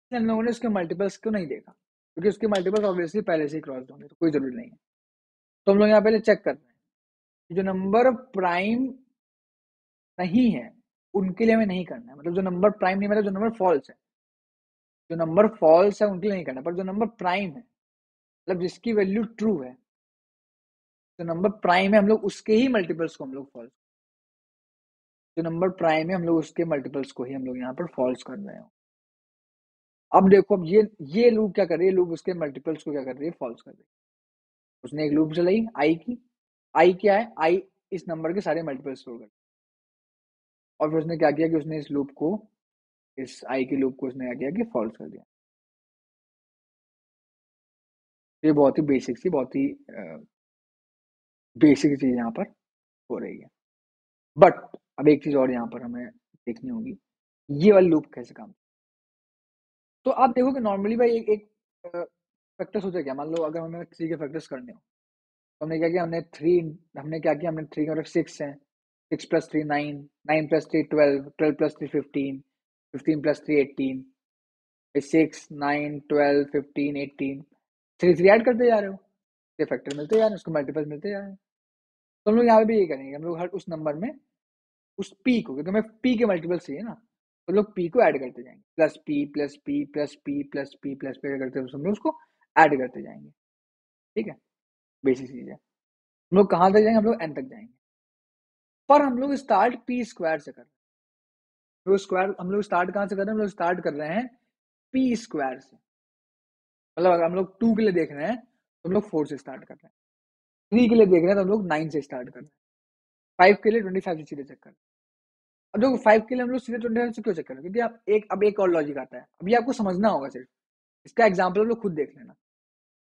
इसलिए हम लोगों ने उसके मल्टीपल्स को नहीं देखा, क्योंकि उसके मल्टीपल्स ऑब्वियसली पहले से ही क्रॉस होंगे, तो कोई जरूरी नहीं है। तो हम लोग यहाँ पहले चेक कर रहे हैं कि जो नंबर प्राइम नहीं है उनके लिए हमें नहीं करना है, मतलब जो नंबर प्राइम नहीं, मतलब जो नंबर फॉल्स है, जो नंबर फॉल्स है उनके लिए नहीं करना, पर जो नंबर प्राइम है, मतलब जिसकी वैल्यू ट्रू है, जो नंबर प्राइम है, हम लोग उसके ही मल्टीपल्स को हम लोग फॉल्स, जो नंबर प्राइम है हम लोग उसके मल्टीपल्स को ही हम लोग यहाँ पर फॉल्स कर रहे हैं। अब देखो, अब ये लूप क्या कर रही है, लूप उसके मल्टीपल्स को क्या कर रही है, फॉल्स कर रही है। उसने एक लूप चलाई आई की, आई क्या है, आई इस नंबर के सारे मल्टीपल्स स्टोर कर, और फिर उसने क्या किया कि उसने इस लूप को, इस आई के लूप को उसने क्या किया कि फॉल्स कर दिया। ये बहुत ही बेसिक सी, बहुत ही बेसिक चीज यहाँ पर हो रही है। बट अब एक चीज और यहाँ पर हमें देखनी होगी, ये वाला लूप कैसे काम। तो आप देखो कि नॉर्मली भाई एक एक फैक्टर्स होते क्या, मान लो अगर हमें थ्री के फैक्टर्स करने हो, तो हमने क्या किया, हमने क्या किया, हमने थ्री का मतलब सिक्स है, six plus three nine, nine plus three twelve, twelve plus three fifteen, fifteen plus three eighteen, six nine twelve fifteen eighteen, three three add करते जा रहे हो, ये फैक्टर मिलते जा रहे हैं, उसको मल्टीपल मिलते जा रहे हैं। तो हम लोग यहाँ पे भी ये करेंगे, हम लोग हर उस नंबर में उस पी को, क्योंकि हमें पी के मल्टीपल चाहिए ना, तो लोग पी को ऐड करते जाएंगे, plus P plus P plus P plus P plus P करते हुए हम लोग उसको ऐड करते जाएंगे, ठीक है। बेसिक चीज है। हम लोग कहाँ तक जाएंगे, हम लोग एन तक जाएंगे, पर हम लोग स्टार्ट पी स्क्वायर से कर रहे हैं, तो स्क्वायर हम लोग स्टार्ट कहाँ से कर रहे हैं, हम लोग स्टार्ट कर रहे हैं पी स्क्वायर से, मतलब अगर हम लोग टू के लिए देख रहे हैं तो हम लोग फोर से स्टार्ट कर रहे हैं, थ्री के लिए देख रहे हैं तो हम लोग नाइन से स्टार्ट कर रहे हैं, फाइव के लिए 25 से सीधे चेक कर रहे हैं। अब देखो, फाइव के लिए हम लोग सीधे 25 से क्यों चेक कर रहे हैं, क्योंकि आप एक, अब एक और लॉजिक आता है, अभी आपको समझना होगा सिर्फ, इसका एग्जाम्पल हम लोग खुद देख लेना।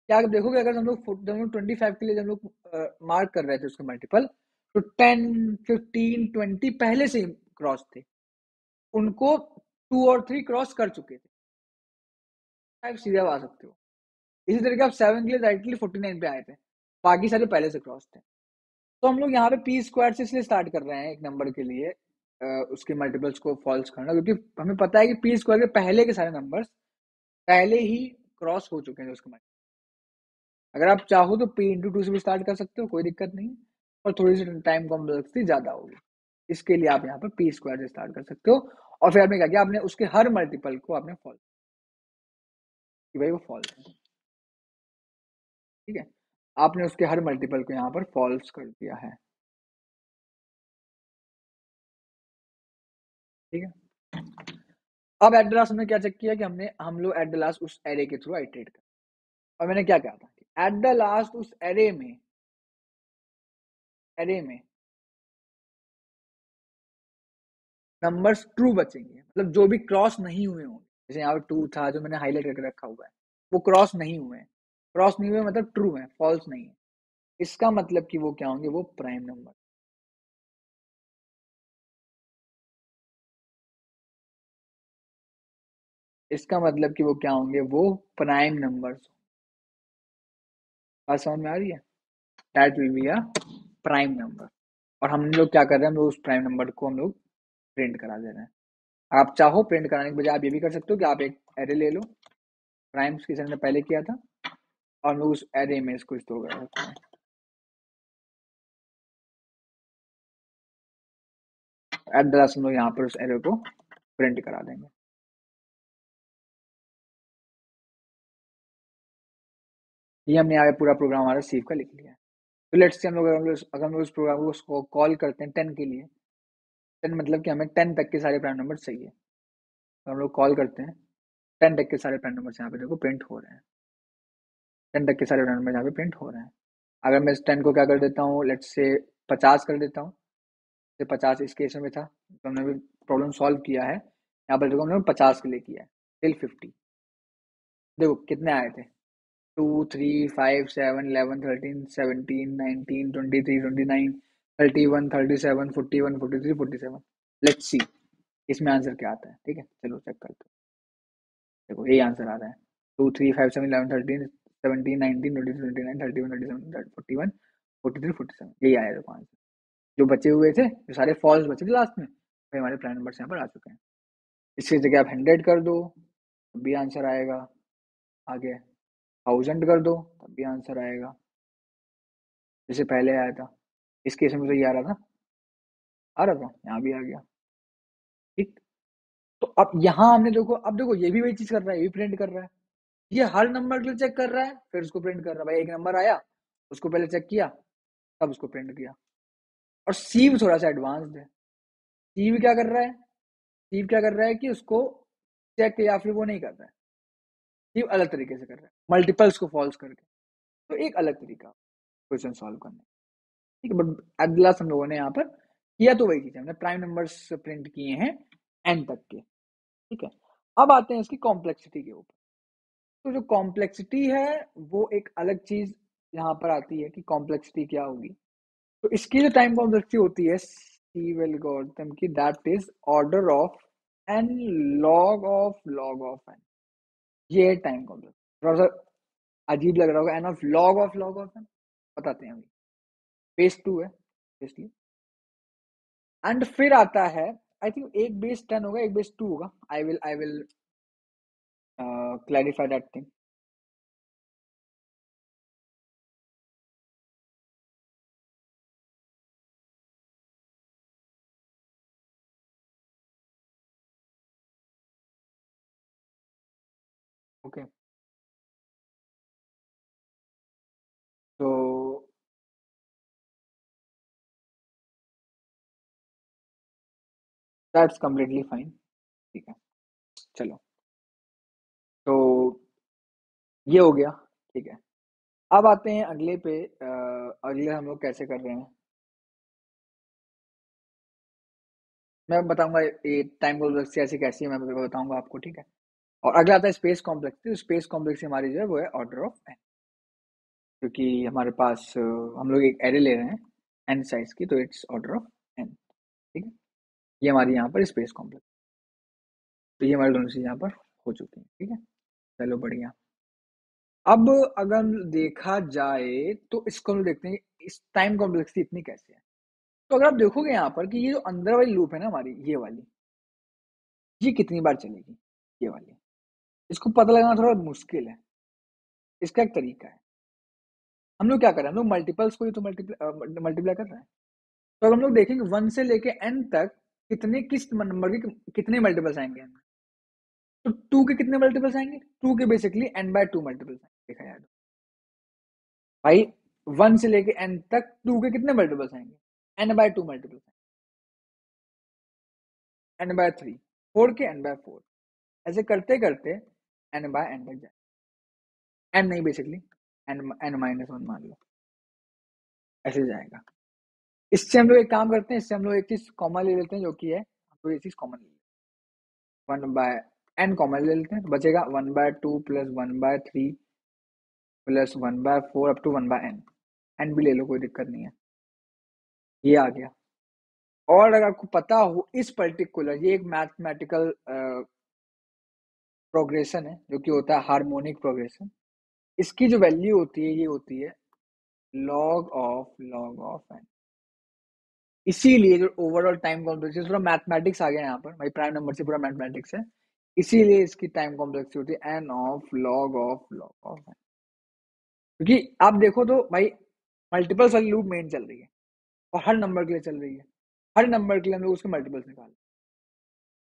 क्या आप देखोगे, अगर हम लोग जब हम लोग 25 के लिए जब हम लोग मार्क कर रहे थे उसके मल्टीपल, तो 10 15 20 पहले से ही क्रॉस थे, उनको टू और थ्री क्रॉस कर चुके थे, फाइव सीधे आप आ सकते हो। इसी तरीके आप सेवन के लिए डायरेक्टली 49 पे आए थे, बाकी सारे पहले से क्रॉस थे। तो हम लोग यहाँ पे पी स्क्वायर से इसलिए स्टार्ट कर रहे हैं एक नंबर के लिए, उसके मल्टीपल्स को फॉल्स करना, क्योंकि हमें पता है कि पी स्क्वायर के पहले के सारे नंबर्स पहले ही क्रॉस हो चुके हैं उसके multiples। अगर आप चाहो तो पी इंटू टू से भी स्टार्ट कर सकते हो, कोई दिक्कत नहीं, और थोड़ी सी टाइम कॉम्प्लेक्सिटी ज्यादा होगी, इसके लिए आप यहाँ पर पी स्क्वायर से स्टार्ट कर सकते हो। और फिर आपने क्या किया, आपने उसके हर मल्टीपल को आपने फॉल्स, कि भाई वो फॉल्स है, ठीक है। आपने उसके हर मल्टीपल को यहाँ पर फॉल्स कर दिया है, ठीक है। अब एट द लास्ट हमने क्या चेक किया कि हम लोग एट द लास्ट उस एरे के थ्रू आइटरेट कर, और मैंने क्या कहा था एट द लास्ट उस एरे में नंबर्स ट्रू बचेंगे, मतलब जो भी क्रॉस नहीं हुए होंगे, जैसे यहाँ पर 2 था जो मैंने हाईलाइट करके रखा हुआ है, वो क्रॉस नहीं हुए हैं। क्रॉस नहीं हुए मतलब ट्रू है, फॉल्स नहीं है। इसका मतलब कि वो क्या होंगे, वो प्राइम नंबर। इसका मतलब कि वो क्या होंगे, वो प्राइम नंबर्स। बात समझ में आ रही है? That will be a prime number. और हम लोग क्या कर रहे हैं, हम लोग उस प्राइम नंबर को हम लोग प्रिंट करा दे रहे हैं। आप चाहो प्रिंट कराने के बजाय आप ये भी कर सकते हो कि आप एक एरे ले लो, प्राइम्स की हमने पहले किया था, और हम लोग उस एरे में इसको स्टोर करा सकते हैं। एट द लास्ट हम लोग यहाँ पर उस एरे को प्रिंट करा देंगे। ये हमने यहाँ पे पूरा प्रोग्राम हमारा सीव का लिख लिया है। तो लेट्स से हम लोग अगर हम लोग उस प्रोग्राम को कॉल करते हैं 10 के लिए, 10 मतलब कि हमें 10 तक के सारे प्राइम नंबर चाहिए, तो हम लोग कॉल करते हैं 10 तक के सारे प्राइम नंबर यहाँ पे देखो प्रिंट हो रहे हैं। 10 तक के सारे प्राइम नंबर यहाँ पे प्रिंट हो रहे हैं। अगर मैं इस 10 को क्या कर देता हूँ, लेट्स से 50 कर देता हूँ, तो 50 इस केस में था, तो हमने भी प्रॉब्लम सॉल्व किया है। यहाँ पर देखो हमने 50 के लिए किया है टिल 50। देखो कितने आए थे, 2 3 5 7 11 13 17 19 20 21 27 41 47। लेट्स सी इसमें आंसर क्या आता है। ठीक है, चलो चेक करते हैं। देखो यही आंसर आ रहा है, 2 3 5 7 11 13 17 19 20 21 27 31 31 41 43 47, यही आया देखो आंसर। जो बचे हुए थे, जो सारे फॉल्स बचे थे लास्ट में, वही हमारे प्राइम नंबर्स यहाँ पर आ चुके हैं। इसकी जगह आप 100 कर दो तब भी आंसर आएगा, आगे 1000 कर दो तब भी आंसर आएगा, जैसे पहले आया था। इस केस में तो ये आ रहा था, यहाँ भी आ गया। ठीक, तो अब यहाँ हमने देखो, अब देखो ये भी वही चीज कर रहा है, ये भी प्रिंट कर रहा है। ये हर नंबर के लिए चेक कर रहा है फिर उसको प्रिंट कर रहा है। भाई एक नंबर आया, उसको पहले चेक किया, तब उसको प्रिंट किया। और सीव थोड़ा सा एडवांस्ड है। सीव क्या कर रहा है कि उसको चेक या फिर वो नहीं कर रहा है, सीव अलग तरीके से कर रहा है, मल्टीपल्स को फॉल्स करके। तो एक अलग तरीका क्वेश्चन सॉल्व करने का। ठीक है, बट एट द लास्ट हम लोगों ने यहाँ पर किया तो वही चीज है, हमने प्राइम नंबर्स प्रिंट किए हैं एन तक के। ठीक है, अब आते हैं इसकी कॉम्प्लेक्सिटी के ऊपर। तो जो कॉम्प्लेक्सिटी है वो एक अलग चीज यहाँ पर आती है कि कॉम्प्लेक्सिटी क्या होगी। तो इसकी जो टाइम कॉम्प्लेक्सिटी होती है सीव एल्गोरिथम की, that is order of n log of n. ये है टाइम कॉम्प्लेक्सिटी। थोड़ा सा अजीब लग रहा होगा, n of log of n, बताते हैं अभी। बेस 2 है इसलिए। एंड फिर आता है, आई थिंक एक बेस 10 होगा, एक बेस 2 होगा। I will clarify that thing. Okay, तो दैट्स कम्प्लीटली फाइन। ठीक है, चलो, तो ये हो गया। ठीक है, अब आते हैं अगले पे। अगले हम लोग कैसे कर रहे हैं, मैं बताऊंगा। ये टाइम कॉम्प्लेक्सिटी ऐसी कैसी है मैं बताऊंगा आपको। ठीक है, और अगला आता है स्पेस कॉम्प्लेक्सिटी। स्पेस कॉम्प्लेक्सिटी हमारी जो है वो है ऑर्डर ऑफ एन, क्योंकि हमारे पास हम लोग एक एरे ले रहे हैं एन साइज की, तो इट्स ऑर्डर ऑफ एन। ठीक है, ये हमारी यहाँ पर स्पेस कॉम्प्लेक्स। तो ये हमारी दोनों चीज़ यहाँ पर हो चुकी है। ठीक है, चलो बढ़िया। अब अगर देखा जाए तो इसको हम देखते हैं इस टाइम कॉम्प्लेक्सिटी इतनी कैसे है। तो अगर आप देखोगे यहाँ पर कि ये जो अंदर वाली लूप है ना हमारी, ये वाली, ये कितनी बार चलेगी, ये वाली, इसको पता लगाना थोड़ा मुश्किल है। इसका एक तरीका है, हम लोग क्या कर रहे हैं, हम लोग मल्टीपल्स को ही तो मल्टीप्लाई कर रहे हैं। तो अगर हम लोग देखेंगे 1 से लेके n तक कितने किस नंबर के कितने मल्टीपल्स आएंगे, तो 2 के कितने मल्टीपल्स आएंगे, 2 के बेसिकली n/2 मल्टीपल्स आएंगे। देखा जाए तो भाई 1 से लेके n तक 2 के कितने मल्टीपल्स आएंगे, n/2 मल्टीपल्स, n/3, 4 के n/4। ऐसे करते करते n बाय n तक जाए, n नहीं बेसिकली n माइनस वन मान लो, ऐसे जाएगा। इससे हम लोग एक काम करते हैं, इससे हम लोग एक चीज कॉमन ले लेते हैं, जो कि है हम लोग एक चीज कॉमन ले लेते हैं, 1/n कॉमन ले लेते हैं, तो बचेगा 1/2 plus 1/3 plus 1/4 up to 1/n, n भी ले लो कोई दिक्कत नहीं है, ये आ गया। और अगर आपको पता हो इस पर्टिकुलर, ये एक मैथमेटिकल प्रोग्रेशन है जो कि होता है हार्मोनिक प्रोग्रेशन, इसकी जो वैल्यू होती है ये होती है log ऑफ n। इसीलिए जो ओवरऑल टाइम कॉम्प्लेक्सिटी, थोड़ा मैथमेटिक्स आ गया यहाँ पर भाई, प्राइम नंबर से पूरा मैथमेटिक्स है, इसीलिए इसकी टाइम कॉम्प्लेक्सिटी होती है n of log of n। क्योंकि आप देखो तो भाई मल्टीपल्स वाली लूप मेन चल रही है और हर नंबर के लिए चल रही है, हर नंबर के लिए हम लोग उसके मल्टीपल्स निकाल।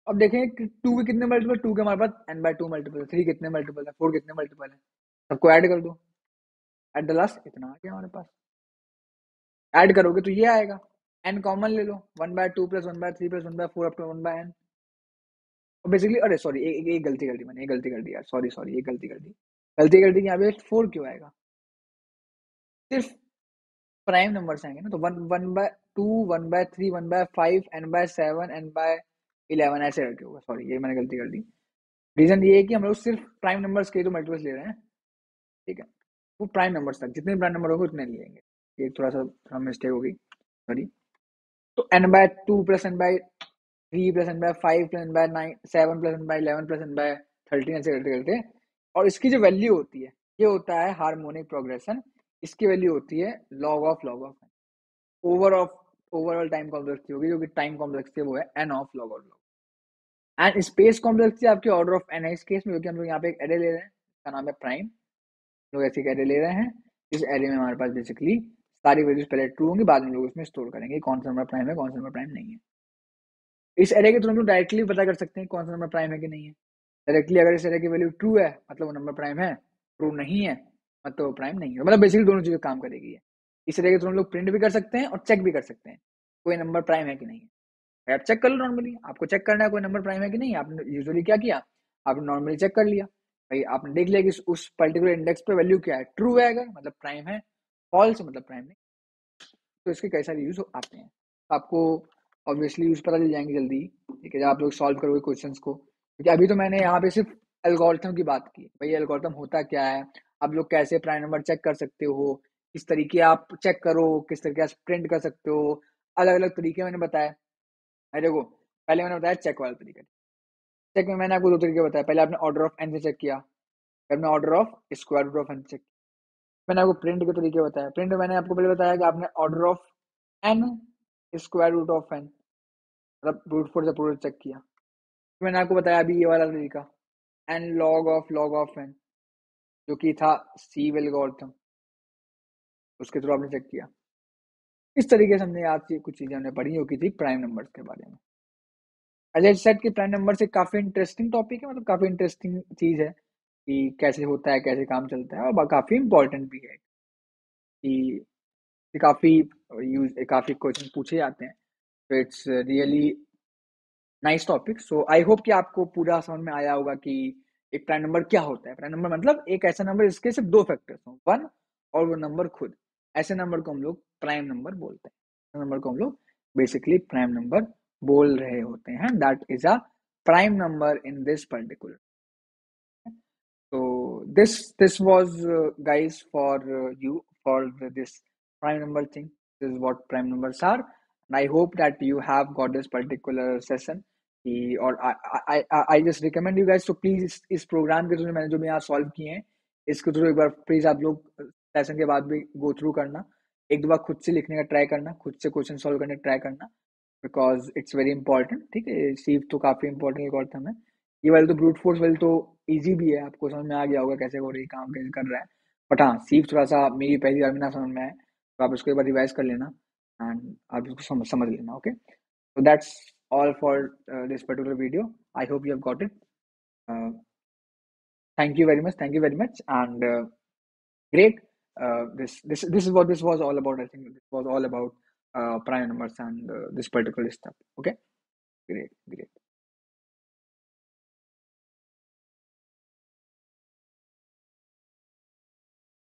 अब देखें कि 2 के कितने मल्टीपल, 2 के हमारे पास n/2 मल्टीपल है, 3 कितने मल्टीपल है, 4 कितने मल्टीपल है, सबको ऐड कर दो, एट द लास्ट इतना आ गया हमारे पास, ऐड करोगे तो ये आएगा, n कॉमन ले लो, 1/2 plus 1/3 plus 1/4 up to 1/n। और बेसिकली अरे सॉरी, एक गलती कर दी मैंने, एक गलती कर दी यार, सॉरी एक गलती कर दी यहाँ पे 4 क्यों आएगा, सिर्फ प्राइम नंबर्स आएंगे ना, तो 1/2 1/3 1/5 n/7 n/11 ऐसे करके होगा, सॉरी ये मैंने गलती कर दी। रीजन ये है कि हम लोग सिर्फ प्राइम नंबर्स के तो मल्टीपल्स ले रहे हैं, ठीक है, वो प्राइम नंबर्स तक जितने प्राइम नंबर होंगे उतने लेंगे, ये थोड़ा मिस्टेक होगी, सॉरी। तो n/2 plus n/3 plus n/5 plus n/7 plus n/11 plus n/13 ऐसे करते करते, और इसकी जो वैल्यू होती है ये होता है हार्मोनिक प्रोग्रेशन, इसकी वैल्यू होती है log of overall time complexity होगी, जो कि टाइम कॉम्प्लेक्सिटी वो है n of log of log। And space complexity आपकी ऑर्डर ऑफ n है इस केस में, क्योंकि हम लोग यहाँ पे एक एरे ले रहे हैं, इसका नाम है प्राइम, लोग ऐसे एरे ले रहे हैं, इस एरे में हमारे पास बेसिकली सारी वैल्यूज पहले ट्रू होंगी, बाद में लोग उसमें स्टोर करेंगे कौन सा नंबर प्राइम है, कौन सा नंबर प्राइम नहीं है। इस एरे के थ्रू हम लोग डायरेक्टली पता कर सकते हैं कौन सा नंबर प्राइम है कि नहीं है, डायरेक्टली अगर इस एरे की वैल्यू ट्रू है मतलब वो नंबर प्राइम है, ट्रू नहीं है मतलब वो प्राइम नहीं है, मतलब बेसिकली दोनों चीजें काम करेगी है। इस एरे के थ्रू हम लोग प्रिंट भी कर सकते हैं और चेक भी कर सकते हैं कोई नंबर प्राइम है कि नहीं है। आप चेक कर लो नॉर्मली, आपको चेक करना है कोई नंबर प्राइम है कि नहीं, आपने यूजुअली क्या किया, आपने नॉर्मली चेक कर लिया, भाई आपने देख लिया कि उस पर्टिकुलर इंडेक्स पे वैल्यू क्या है, ट्रू है अगर मतलब प्राइम है, फॉल्स मतलब प्राइम नहीं। तो इसके कई सारे यूज आते हैं, आपको ऑब्वियसली यूज पता चल जाएंगे जल्दी, ठीक है, जब आप लोग सॉल्व करोगे क्वेश्चंस को, क्योंकि अभी तो मैंने यहाँ पे सिर्फ एल्गोरिथम की बात की, भाई एल्गोरिथम होता क्या है, आप लोग कैसे प्राइम नंबर चेक कर सकते हो, किस तरीके आप चेक करो, किस तरीके से प्रिंट कर सकते हो, अलग अलग तरीके मैंने बताया। अरे देखो, पहले मैंने बताया चेक वाला तरीका, चेक में मैंने आपको दो तरीके बताया, पहले आपने ऑर्डर ऑफ एन से चेक किया, फिर आपने order of square root of n check, मैंने आपको प्रिंट के तरीके बताया, प्रिंट में मैंने आपको पहले बताया कि आपने order of n square root of n मतलब ब्रूट फोर्स अप्रोच चेक किया, फिर मैंने आपको बताया अभी ये वाला तरीका एन लॉग ऑफ एन, जो कि था सी एल्गोरिथम, उसके थ्रू आपने चेक किया। इस तरीके से हमने आज की कुछ चीजें हमने पढ़ी जो की थी प्राइम नंबर्स के बारे में। अजय सेट की प्राइम नंबर से काफी इंटरेस्टिंग टॉपिक है, मतलब काफी इंटरेस्टिंग चीज है कि कैसे होता है, कैसे काम चलता है, और काफी इंपॉर्टेंट भी है कि काफी क्वेश्चन पूछे जाते हैं, तो it's really nice topic. So I hope कि आपको पूरा समझ में आया होगा कि एक प्राइम नंबर क्या होता है। प्राइम नंबर मतलब एक ऐसा नंबर जिसके सिर्फ दो फैक्टर्स हों, वन और वो नंबर खुद, ऐसे नंबर को हम लोग प्राइम नंबर बोलते हैं, नंबर को हम लोग बेसिकली प्राइम नंबर बोल रहे होते हैं, that is a prime number in this particular. So this was guys for you for this prime number thing. This is what prime numbers are, and I hope that you have got this particular session. और I just recommend you guys, so please इस programme के through मैंने जो भी यहाँ solve किए हैं इसके थ्रू एक बार प्लीज आप लोग सेशन के बाद भी गो थ्रू करना, एक दो बार खुद से लिखने का ट्राई करना, खुद से क्वेश्चन सॉल्व करने का ट्राई करना, बिकॉज इट्स वेरी इंपॉर्टेंट। ठीक है, सीव तो काफी इंपॉर्टेंट एल्गोरिथम है, ये वाले तो ब्रूट फोर्स वाले तो इजी भी है, आपको समझ में आ गया होगा कैसे हो रही काम कैसे कर रहा है, बट हाँ सीव थोड़ा सा मेरी पहली बार में ना समझ में आए तो आप उसको एक बार रिवाइज कर लेना एंड आप उसको समझ लेना। Okay, so that's all for this particular video. I hope you have got it. Thank you very much, and great. This is what this was all about. I think this was all about prime numbers and this particular stuff. Okay, great.